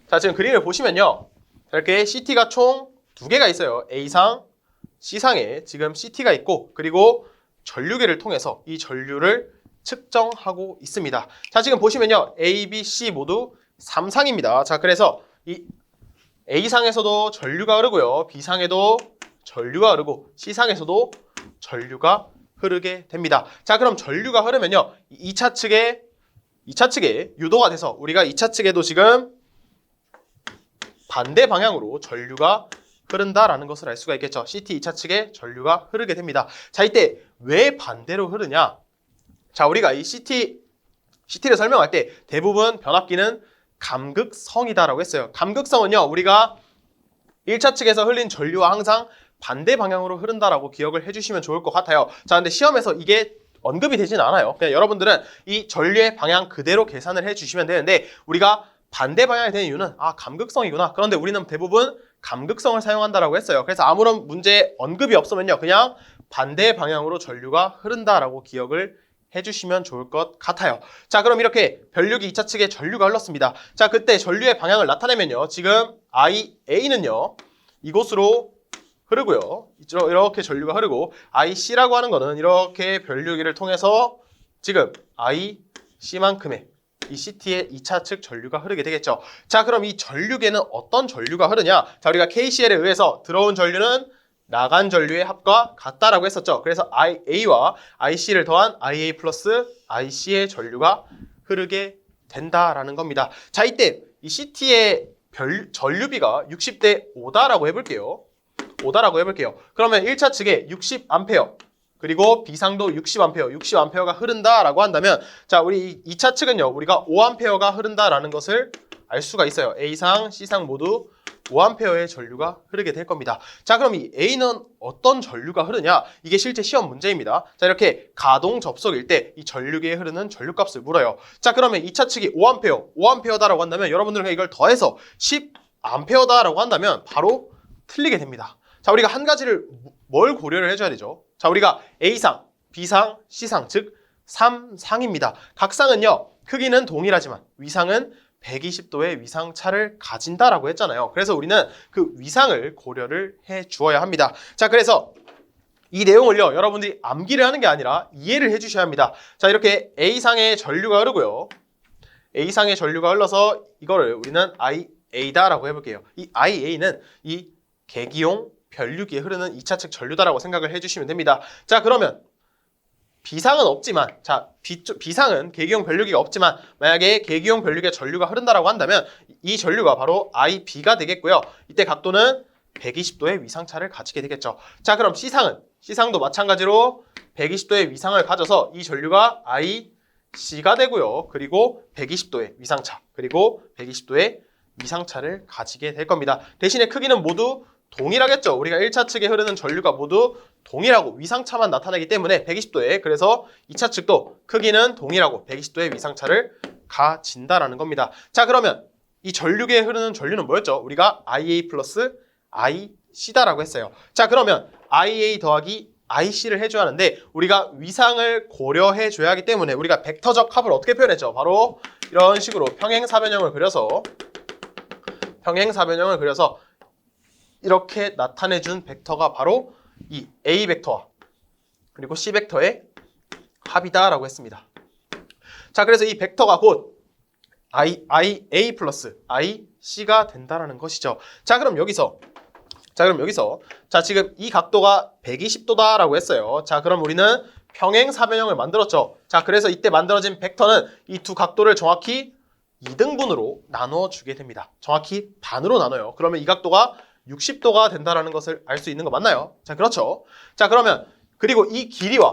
자, 지금 그림을 보시면요, 이렇게 CT가 총 2개가 있어요. A상, C상에 지금 CT가 있고, 그리고 전류계를 통해서 이 전류를 측정하고 있습니다. 자, 지금 보시면요, A, B, C 모두 3상입니다. 자, 그래서 이 A상에서도 전류가 흐르고요, B상에도 전류가 흐르고, C상에서도 전류가 흐르게 됩니다. 자, 그럼 전류가 흐르면요, 2차 측에 유도가 돼서 우리가 2차 측에도 지금 반대 방향으로 전류가 흐른다라는 것을 알 수가 있겠죠. CT 2차 측에 전류가 흐르게 됩니다. 자, 이때 왜 반대로 흐르냐? 자, 우리가 이 CT를 설명할 때 대부분 변압기는 감극성이다라고 했어요. 감극성은요, 우리가 1차 측에서 흘린 전류와 항상 반대 방향으로 흐른다라고 기억을 해주시면 좋을 것 같아요. 자, 근데 시험에서 이게 언급이 되진 않아요. 그냥 여러분들은 이 전류의 방향 그대로 계산을 해주시면 되는데, 우리가 반대 방향이 되는 이유는 감극성이구나. 그런데 우리는 대부분 감극성을 사용한다라고 했어요. 그래서 아무런 문제 언급이 없으면요, 그냥 반대 방향으로 전류가 흐른다라고 기억을 해주시면 좋을 것 같아요. 자, 그럼 이렇게 변류기 2차 측에 전류가 흘렀습니다. 자, 그때 전류의 방향을 나타내면요, 지금 IA는요, 이곳으로 흐르고요, 이렇게 전류가 흐르고, IC라고 하는 거는 이렇게 변류기를 통해서 지금 IC만큼의 이 CT의 2차 측 전류가 흐르게 되겠죠. 자, 그럼 이 전류계는 어떤 전류가 흐르냐? 자, 우리가 KCL에 의해서 들어온 전류는 나간 전류의 합과 같다라고 했었죠. 그래서 IA와 IC를 더한 IA 플러스 IC의 전류가 흐르게 된다라는 겁니다. 자, 이때 이 CT의 전류비가 60대 5다라고 해볼게요. 5다라고 해볼게요. 그러면 1차 측에 60A, 그리고 B상도 60A가 흐른다라고 한다면, 자, 우리 2차 측은요, 우리가 5A가 흐른다라는 것을 알 수가 있어요. A상, C상 모두 5A의 전류가 흐르게 될 겁니다. 자, 그럼 이 A는 어떤 전류가 흐르냐? 이게 실제 시험 문제입니다. 자, 이렇게 가동 접속일 때 이 전류계에 흐르는 전류값을 물어요. 자, 그러면 2차 측이 5A다라고 한다면, 여러분들은 이걸 더해서 10A다라고 한다면 바로 틀리게 됩니다. 자, 우리가 한 가지를 뭘 고려를 해줘야 되죠? 자, 우리가 A상, B상, C상, 즉 3상입니다. 각 상은요, 크기는 동일하지만 위상은 120도의 위상차를 가진다라고 했잖아요. 그래서 우리는 그 위상을 고려를 해 주어야 합니다. 자, 그래서 이 내용을요, 여러분들이 암기를 하는 게 아니라 이해를 해 주셔야 합니다. 자, 이렇게 A상의 전류가 흐르고요, A상의 전류가 흘러서 이거를 우리는 IA다라고 해볼게요. 이 IA는 이 계기용 변류기에 흐르는 2차 측 전류다라고 생각을 해주시면 됩니다. 자, 그러면 B상은 없지만, 자, B상은 계기용 변류기가 없지만, 만약에 계기용 변류기에 전류가 흐른다라고 한다면 이 전류가 바로 IB가 되겠고요. 이때 각도는 120도의 위상차를 가지게 되겠죠. 자, 그럼 C상도 마찬가지로 120도의 위상을 가져서 이 전류가 IC가 되고요. 그리고 120도의 위상차, 그리고 120도의 위상차를 가지게 될 겁니다. 대신에 크기는 모두 동일하겠죠. 우리가 1차 측에 흐르는 전류가 모두 동일하고 위상차만 나타나기 때문에 120도에, 그래서 2차 측도 크기는 동일하고 120도의 위상차를 가진다라는 겁니다. 자, 그러면 이 전류계에 흐르는 전류는 뭐였죠? 우리가 IA 플러스 IC다라고 했어요. 자, 그러면 IA 더하기 IC를 해줘야 하는데, 우리가 위상을 고려해 줘야 하기 때문에 우리가 벡터적 합을 어떻게 표현했죠? 바로 이런 식으로 평행사변형을 그려서 이렇게 나타내준 벡터가 바로 이 A 벡터와 그리고 C 벡터의 합이다라고 했습니다. 자, 그래서 이 벡터가 곧 IA 플러스 IC가 된다라는 것이죠. 자, 그럼 여기서 자, 지금 이 각도가 120도다라고 했어요. 자, 그럼 우리는 평행사변형을 만들었죠. 자, 그래서 이때 만들어진 벡터는 이 두 각도를 정확히 2등분으로 나누어 주게 됩니다. 정확히 반으로 나눠요. 그러면 이 각도가 60도가 된다라는 것을 알 수 있는 거 맞나요? 자, 그렇죠. 자, 그러면 그리고 이 길이는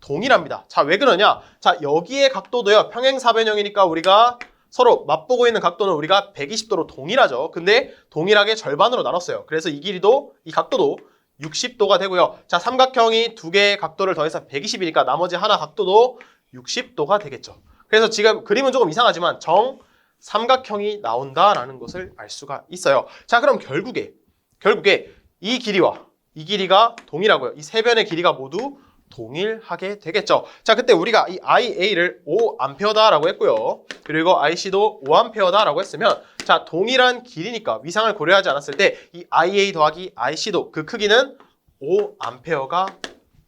동일합니다. 자, 왜 그러냐? 자, 여기의 각도도요, 평행사변형이니까 우리가 서로 맞보고 있는 각도는 우리가 120도로 동일하죠. 근데 동일하게 절반으로 나눴어요. 그래서 이 각도도 60도가 되고요. 자, 삼각형이 두 개의 각도를 더해서 120이니까 나머지 하나 각도도 60도가 되겠죠. 그래서 지금 그림은 조금 이상하지만 정삼각형이 나온다라는 것을 알 수가 있어요. 자, 그럼 결국에 이 길이와 이 길이가 동일하고요. 이 세 변의 길이가 모두 동일하게 되겠죠. 자, 그때 우리가 이 IA를 5A다라고 했고요. 그리고 IC도 5A다라고 했으면 자, 동일한 길이니까 위상을 고려하지 않았을 때 이 IA 더하기 IC도 그 크기는 5A가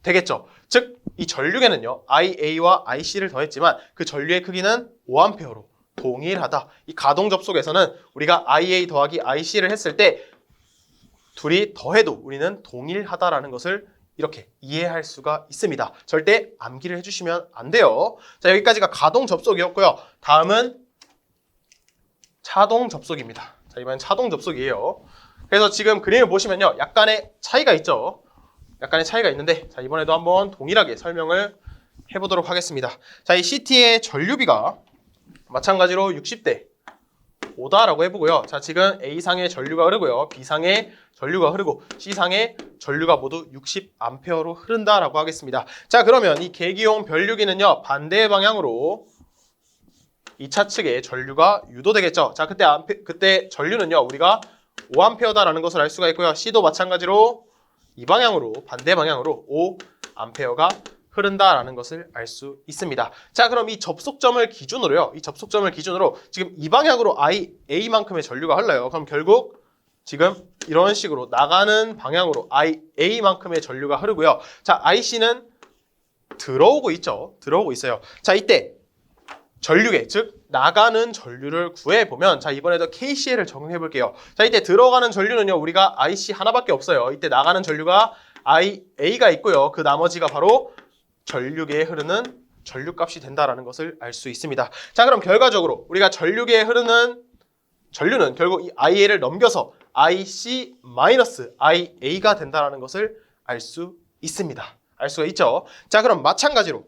되겠죠. 즉, 이 전류계는요. IA와 IC를 더했지만 그 전류의 크기는 5A로 동일하다. 이 가동 접속에서는 우리가 IA 더하기 IC를 했을 때 둘이 더해도 우리는 동일하다라는 것을 이렇게 이해할 수가 있습니다. 절대 암기를 해주시면 안 돼요. 자, 여기까지가 가동 접속이었고요. 다음은 차동 접속입니다. 자, 이번엔 차동 접속이에요. 그래서 지금 그림을 보시면요. 약간의 차이가 있죠. 약간의 차이가 있는데 자, 이번에도 한번 동일하게 설명을 해보도록 하겠습니다. 자, 이 CT의 전류비가 마찬가지로 60대 5다라고 해보고요. 자, 지금 A상의 전류가 흐르고요. B상의 전류가 흐르고 C상의 전류가 모두 60A로 흐른다라고 하겠습니다. 자, 그러면 이 계기용 변류기는요. 반대 방향으로 2차 측에 전류가 유도되겠죠. 자, 그때 전류는요. 우리가 5A다라는 것을 알 수가 있고요. C도 마찬가지로 이 방향으로 반대 방향으로 5A가 흐른다라는 것을 알 수 있습니다. 자, 그럼 이 접속점을 기준으로요. 이 접속점을 기준으로 지금 이 방향으로 IA만큼의 전류가 흘러요. 그럼 결국 지금 이런 식으로 나가는 방향으로 IA만큼의 전류가 흐르고요. 자, IC는 들어오고 있죠. 들어오고 있어요. 자, 이때 전류계, 즉 나가는 전류를 구해보면 자, 이번에도 KCL을 적용해 볼게요. 자, 이때 들어가는 전류는요. 우리가 IC 하나밖에 없어요. 이때 나가는 전류가 IA가 있고요. 그 나머지가 바로 전류계에 흐르는 전류값이 된다라는 것을 알 수 있습니다. 자, 그럼 결과적으로 우리가 전류계에 흐르는 전류는 결국 이 IA를 넘겨서 IC-IA가 된다라는 것을 알 수 있습니다. 알 수가 있죠. 자, 그럼 마찬가지로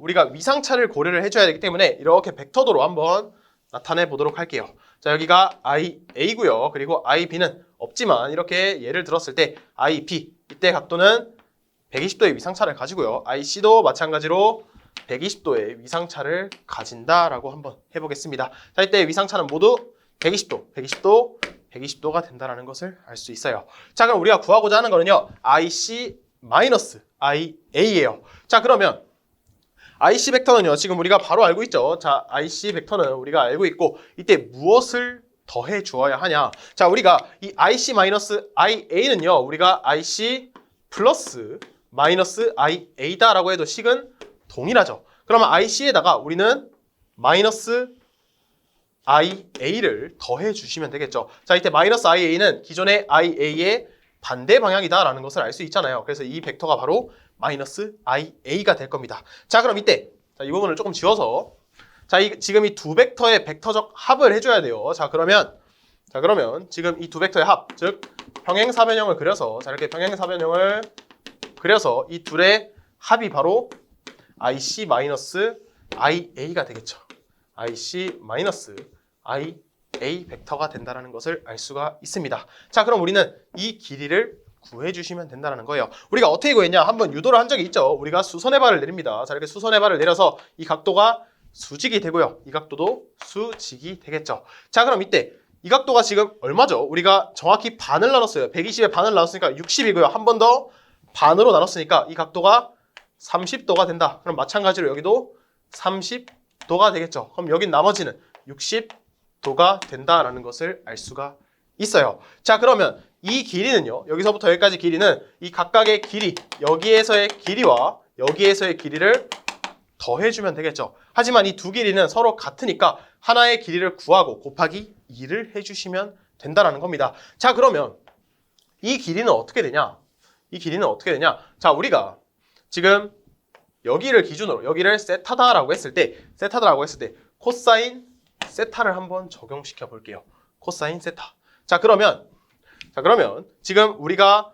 우리가 위상차를 고려를 해줘야 되기 때문에 이렇게 벡터도로 한번 나타내 보도록 할게요. 자, 여기가 IA고요. 그리고 IB는 없지만 이렇게 예를 들었을 때 IB, 이때 각도는 120도의 위상차를 가지고요. IC도 마찬가지로 120도의 위상차를 가진다라고 한번 해보겠습니다. 자, 이때 위상차는 모두 120도가 된다는 것을 알 수 있어요. 자, 그럼 우리가 구하고자 하는 거는요. IC-IA예요. 자, 그러면 IC 벡터는요. 지금 우리가 바로 알고 있죠. 자, IC 벡터는 우리가 알고 있고 이때 무엇을 더해 주어야 하냐. 자, 우리가 이 IC-IA는요. 우리가 IC 플러스 마이너스 IA다라고 해도 식은 동일하죠. 그러면 IC에다가 우리는 마이너스 IA를 더해 주시면 되겠죠. 자, 이때 마이너스 IA는 기존의 IA의 반대 방향이다라는 것을 알 수 있잖아요. 그래서 이 벡터가 바로 마이너스 IA가 될 겁니다. 자, 그럼 이때 이 부분을 조금 지워서 자, 지금 이 두 벡터의 벡터적 합을 해줘야 돼요. 자, 그러면 지금 이 두 벡터의 합, 즉 평행사변형을 그려서 자, 이렇게 평행사변형을 그려서 이 둘의 합이 바로 IC-IA가 되겠죠. IC-IA 벡터가 된다는 것을 알 수가 있습니다. 자, 그럼 우리는 이 길이를 구해주시면 된다는 거예요. 우리가 어떻게 구했냐? 한번 유도를 한 적이 있죠. 우리가 수선의 발을 내립니다. 자, 이렇게 수선의 발을 내려서 이 각도가 수직이 되고요. 이 각도도 수직이 되겠죠. 자, 그럼 이때 이 각도가 지금 얼마죠? 우리가 정확히 반을 나눴어요. 120의 반을 나눴으니까 60이고요. 한 번 더 반으로 나눴으니까 이 각도가 30도가 된다. 그럼 마찬가지로 여기도 30도가 되겠죠. 그럼 여긴 나머지는 60도가 된다라는 것을 알 수가 있어요. 자, 그러면 이 길이는요. 여기서부터 여기까지 길이는 이 각각의 길이, 여기에서의 길이와 여기에서의 길이를 더해주면 되겠죠. 하지만 이 두 길이는 서로 같으니까 하나의 길이를 구하고 곱하기 2를 해주시면 된다라는 겁니다. 자, 그러면 이 길이는 어떻게 되냐? 자, 우리가 지금 여기를 기준으로 여기를 세타다라고 했을 때 코사인 세타를 한번 적용시켜 볼게요. 코사인 세타. 자, 그러면 지금 우리가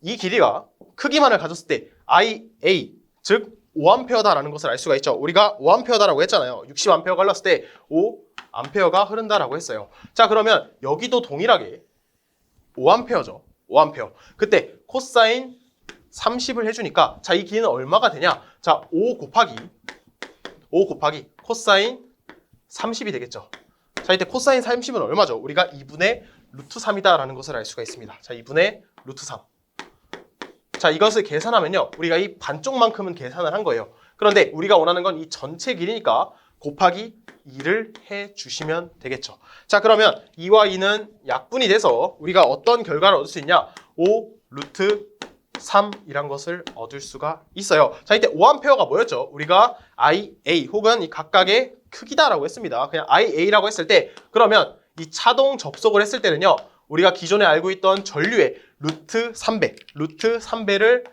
이 길이가 크기만을 가졌을 때 IA, 즉 5A다라는 것을 알 수가 있죠. 우리가 5A다라고 했잖아요. 60A가 흘렀을 때 5A가 흐른다라고 했어요. 자, 그러면 여기도 동일하게 5A죠. 5A. 그때 코사인 30을 해주니까 자, 이 길이는 얼마가 되냐? 자, 5 곱하기 코사인 30이 되겠죠. 자, 이때 코사인 30은 얼마죠? 우리가 2분의 루트 3이다 라는 것을 알 수가 있습니다. 자, 2분의 루트 3. 자, 이것을 계산하면요, 우리가 이 반쪽만큼은 계산을 한 거예요. 그런데 우리가 원하는 건 이 전체 길이니까 곱하기 2를 해주시면 되겠죠. 자, 그러면 2와 2는 약분이 돼서 우리가 어떤 결과를 얻을 수 있냐? 5 루트 3이란 것을 얻을 수가 있어요. 자, 이때 5A가 뭐였죠? 우리가 IA 혹은 이 각각의 크기다라고 했습니다. 그냥 IA라고 했을 때, 그러면 이 차동 접속을 했을 때는요, 우리가 기존에 알고 있던 전류의 루트 3배를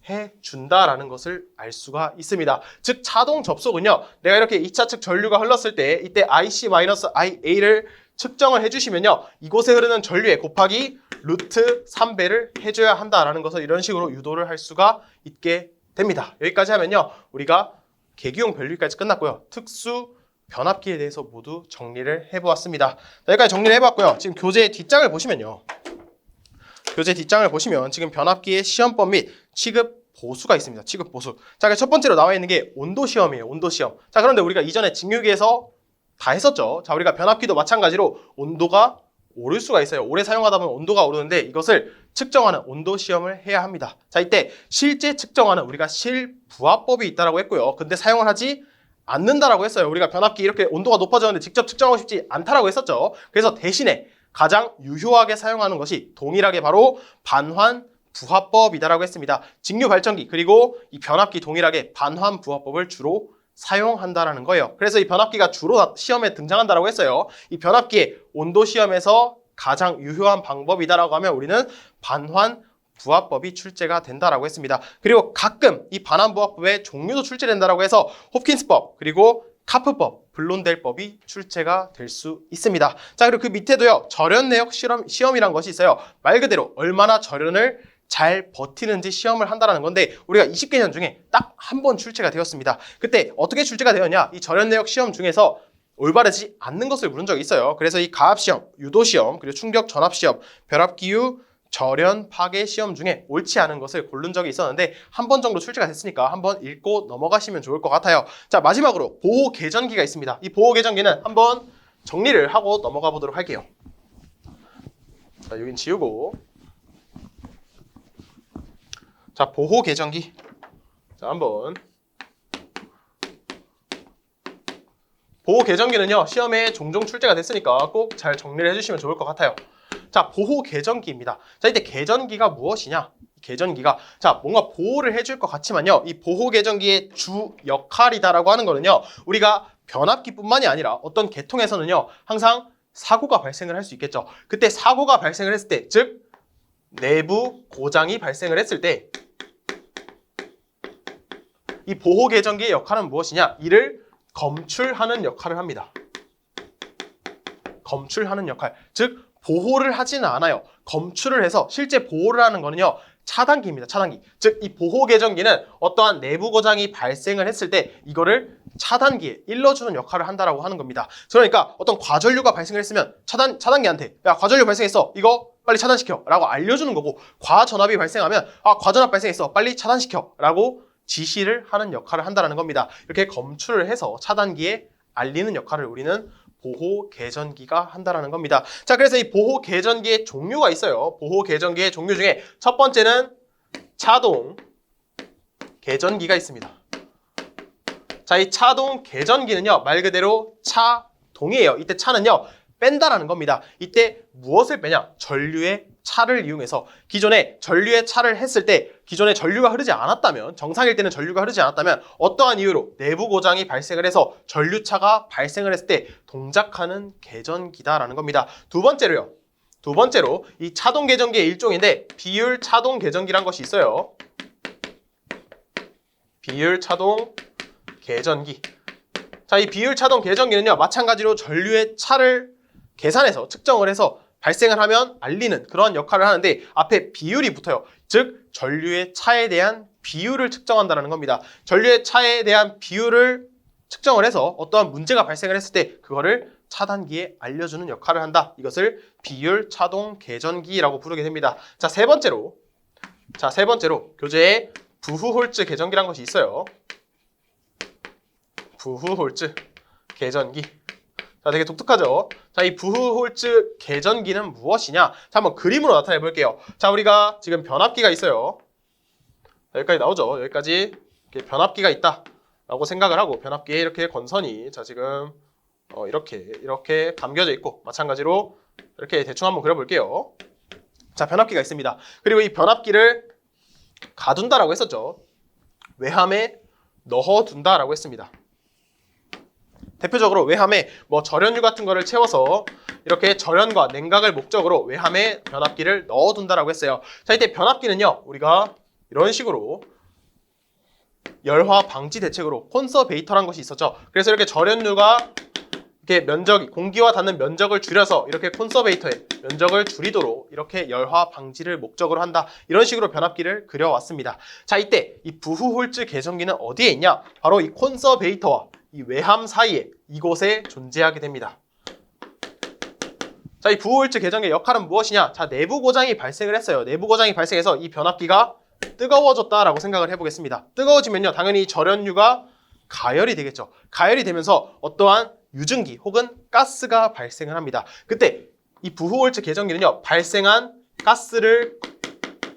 해준다라는 것을 알 수가 있습니다. 즉, 차동 접속은요, 내가 이렇게 2차 측 전류가 흘렀을 때 이때 IC-IA를 측정을 해주시면요, 이곳에 흐르는 전류의 곱하기 루트 3배를 해줘야 한다라는 것을 이런 식으로 유도를 할 수가 있게 됩니다. 여기까지 하면요, 우리가 계기용 변류기까지 끝났고요. 특수 변압기에 대해서 모두 정리를 해보았습니다. 여기까지 정리를 해봤고요. 지금 교재 뒷장을 보시면요, 교재 뒷장을 보시면 지금 변압기의 시험법 및 취급 보수가 있습니다. 취급 보수. 자, 첫 번째로 나와 있는 게 온도 시험이에요. 온도 시험. 자, 그런데 우리가 이전에 직류기에서 다 했었죠. 자, 우리가 변압기도 마찬가지로 온도가 오를 수가 있어요. 오래 사용하다 보면 온도가 오르는데 이것을 측정하는 온도 시험을 해야 합니다. 자, 이때 실제 측정하는 우리가 실부하법이 있다라고 했고요. 근데 사용을 하지 않는다라고 했어요. 우리가 변압기 이렇게 온도가 높아졌는데 직접 측정하고 싶지 않다라고 했었죠. 그래서 대신에 가장 유효하게 사용하는 것이 동일하게 바로 반환 부하법이다라고 했습니다. 직류 발전기 그리고 이 변압기 동일하게 반환 부하법을 주로 사용한다라는 거예요. 그래서 이 변압기가 주로 시험에 등장한다라고 했어요. 이 변압기의 온도 시험에서 가장 유효한 방법이다라고 하면 우리는 반환 부하법이 출제가 된다라고 했습니다. 그리고 가끔 이 반환 부하법의 종류도 출제된다라고 해서 홉킨스법 그리고 카프법, 블론델법이 출제가 될 수 있습니다. 자, 그리고 그 밑에도요, 절연 내역 시험이란 것이 있어요. 말 그대로 얼마나 절연을 잘 버티는지 시험을 한다는 건데 우리가 20개년 중에 딱 한 번 출제가 되었습니다. 그때 어떻게 출제가 되었냐? 이 절연 내역 시험 중에서 올바르지 않는 것을 물은 적이 있어요. 그래서 이 가압 시험, 유도 시험, 그리고 충격 전압 시험, 벼락기유 절연 파괴 시험 중에 옳지 않은 것을 고른 적이 있었는데 한 번 정도 출제가 됐으니까 한번 읽고 넘어가시면 좋을 것 같아요. 자, 마지막으로 보호 계전기가 있습니다. 이 보호 계전기는 한번 정리를 하고 넘어가 보도록 할게요. 자, 여긴 지우고. 자, 보호 계전기. 자, 한번. 보호 계전기는요, 시험에 종종 출제가 됐으니까 꼭 잘 정리를 해주시면 좋을 것 같아요. 자, 보호 계전기입니다. 자, 이때 계전기가 무엇이냐? 계전기가 자, 뭔가 보호를 해줄 것 같지만요, 이 보호 계전기의 주 역할이다라고 하는 거는요, 우리가 변압기뿐만이 아니라 어떤 계통에서는요, 항상 사고가 발생을 할 수 있겠죠. 그때 사고가 발생을 했을 때, 즉 내부 고장이 발생을 했을 때 이 보호 계전기의 역할은 무엇이냐? 이를 검출하는 역할을 합니다. 검출하는 역할. 즉 보호를 하지는 않아요. 검출을 해서 실제 보호를 하는 거는요, 차단기입니다. 차단기. 즉 이 보호 계전기는 어떠한 내부 고장이 발생을 했을 때 이거를 차단기에 일러주는 역할을 한다라고 하는 겁니다. 그러니까 어떤 과전류가 발생을 했으면 차단기한테 야, 과전류 발생했어. 이거 빨리 차단시켜 라고 알려주는 거고, 과전압이 발생하면 아, 과전압 발생했어. 빨리 차단시켜 라고 지시를 하는 역할을 한다는 겁니다. 이렇게 검출을 해서 차단기에 알리는 역할을 우리는 보호 계전기가 한다는 겁니다. 자, 그래서 이 보호 계전기의 종류가 있어요. 보호 계전기의 종류 중에 첫 번째는 차동 계전기가 있습니다. 자, 이 차동 계전기는요, 말 그대로 차동이에요. 이때 차는요, 뺀다라는 겁니다. 이때 무엇을 빼냐? 전류의 차를 이용해서 기존에 전류의 차를 했을 때 기존에 전류가 흐르지 않았다면, 정상일 때는 전류가 흐르지 않았다면 어떠한 이유로 내부 고장이 발생을 해서 전류차가 발생을 했을 때 동작하는 계전기다라는 겁니다. 두 번째로 이 차동 계전기의 일종인데 비율 차동 계전기란 것이 있어요. 비율 차동 계전기. 자, 이 비율 차동 계전기는요, 마찬가지로 전류의 차를 계산해서 측정을 해서 발생을 하면 알리는 그런 역할을 하는데 앞에 비율이 붙어요. 즉 전류의 차에 대한 비율을 측정한다는 겁니다. 전류의 차에 대한 비율을 측정을 해서 어떠한 문제가 발생을 했을 때 그거를 차단기에 알려주는 역할을 한다. 이것을 비율 차동 계전기라고 부르게 됩니다. 자, 세 번째로 교재에 부후홀즈 계전기라는 것이 있어요. 부후홀즈 계전기. 자, 되게 독특하죠? 자, 이 부후홀즈 계전기는 무엇이냐? 자, 한번 그림으로 나타내 볼게요. 자, 우리가 지금 변압기가 있어요. 자, 여기까지 나오죠? 여기까지 이렇게 변압기가 있다 라고 생각을 하고, 변압기에 이렇게 건선이 자 지금 이렇게 감겨져 있고, 마찬가지로 이렇게 대충 한번 그려볼게요. 자, 변압기가 있습니다. 그리고 이 변압기를 가둔다라고 했었죠. 외함에 넣어둔다라고 했습니다. 대표적으로 외함에 뭐 절연유 같은 거를 채워서 이렇게 절연과 냉각을 목적으로 외함에 변압기를 넣어둔다라고 했어요. 자, 이때 변압기는요, 우리가 이런 식으로 열화 방지 대책으로 콘서베이터라는 것이 있었죠. 그래서 이렇게 절연유가 이렇게 공기와 닿는 면적을 줄여서 이렇게 콘서베이터의 면적을 줄이도록 이렇게 열화 방지를 목적으로 한다. 이런 식으로 변압기를 그려왔습니다. 자, 이때 이 부후홀즈 계전기는 어디에 있냐? 바로 이 콘서베이터와 이 외함 사이에 이곳에 존재하게 됩니다. 자, 이 부후홀즈 계전기의 역할은 무엇이냐? 자, 내부 고장이 발생을 했어요. 내부 고장이 발생해서 이 변압기가 뜨거워졌다라고 생각을 해보겠습니다. 뜨거워지면요, 당연히 절연유가 가열이 되겠죠. 가열이 되면서 어떠한 유증기 혹은 가스가 발생을 합니다. 그때 이 부후홀즈 계전기는요, 발생한 가스를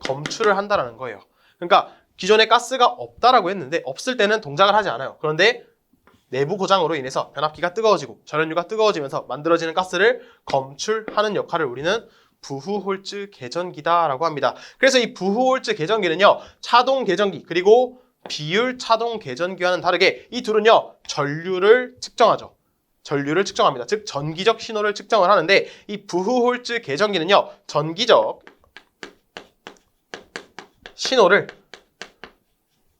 검출을 한다라는 거예요. 그러니까 기존에 가스가 없다라고 했는데, 없을 때는 동작을 하지 않아요. 그런데 내부 고장으로 인해서 변압기가 뜨거워지고 절연유가 뜨거워지면서 만들어지는 가스를 검출하는 역할을 우리는 부후홀즈 계전기다라고 합니다. 그래서 이 부후홀즈 계전기는요, 차동 계전기 그리고 비율 차동 계전기와는 다르게 이 둘은요, 전류를 측정하죠. 전류를 측정합니다. 즉 전기적 신호를 측정을 하는데, 이 부후홀즈 계전기는요, 전기적 신호를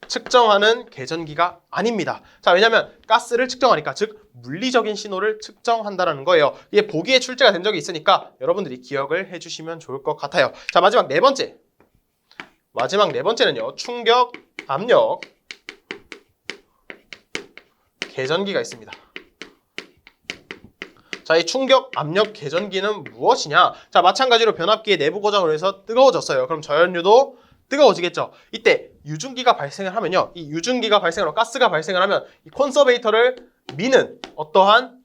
측정하는 계전기가 아닙니다. 자, 왜냐하면 가스를 측정하니까, 즉 물리적인 신호를 측정한다는 거예요. 이게 보기에 출제가 된 적이 있으니까 여러분들이 기억을 해주시면 좋을 것 같아요. 자, 마지막 네 번째는요, 충격 압력 계전기가 있습니다. 자, 이 충격 압력 계전기는 무엇이냐? 자, 마찬가지로 변압기의 내부 고장으로 해서 뜨거워졌어요. 그럼 절연유도 뜨거워지겠죠. 이때 유증기가 발생을 하면요, 이 유증기가 발생하고 가스가 발생을 하면 이 콘서베이터를 미는 어떠한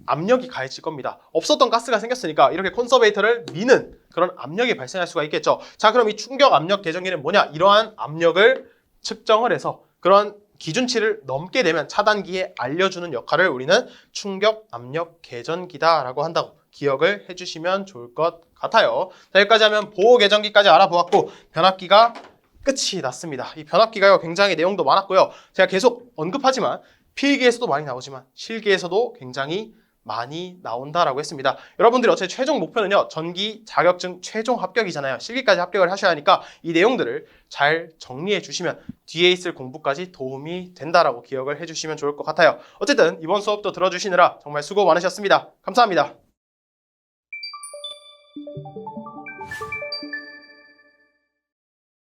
압력이 가해질 겁니다. 없었던 가스가 생겼으니까 이렇게 콘서베이터를 미는 그런 압력이 발생할 수가 있겠죠. 자, 그럼 이 충격 압력 계전기는 뭐냐? 이러한 압력을 측정을 해서 그런 기준치를 넘게 되면 차단기에 알려주는 역할을 우리는 충격 압력 계전기다라고 한다고 기억을 해주시면 좋을 것 같아요. 자, 여기까지 하면 보호 계전기까지 알아보았고, 변압기가 끝이 났습니다. 이 변압기가요, 굉장히 내용도 많았고요. 제가 계속 언급하지만 필기에서도 많이 나오지만 실기에서도 굉장히 많이 나온다라고 했습니다. 여러분들이 어차피 최종 목표는요, 전기 자격증 최종 합격이잖아요. 실기까지 합격을 하셔야 하니까 이 내용들을 잘 정리해 주시면 뒤에 있을 공부까지 도움이 된다라고 기억을 해주시면 좋을 것 같아요. 어쨌든 이번 수업도 들어주시느라 정말 수고 많으셨습니다. 감사합니다.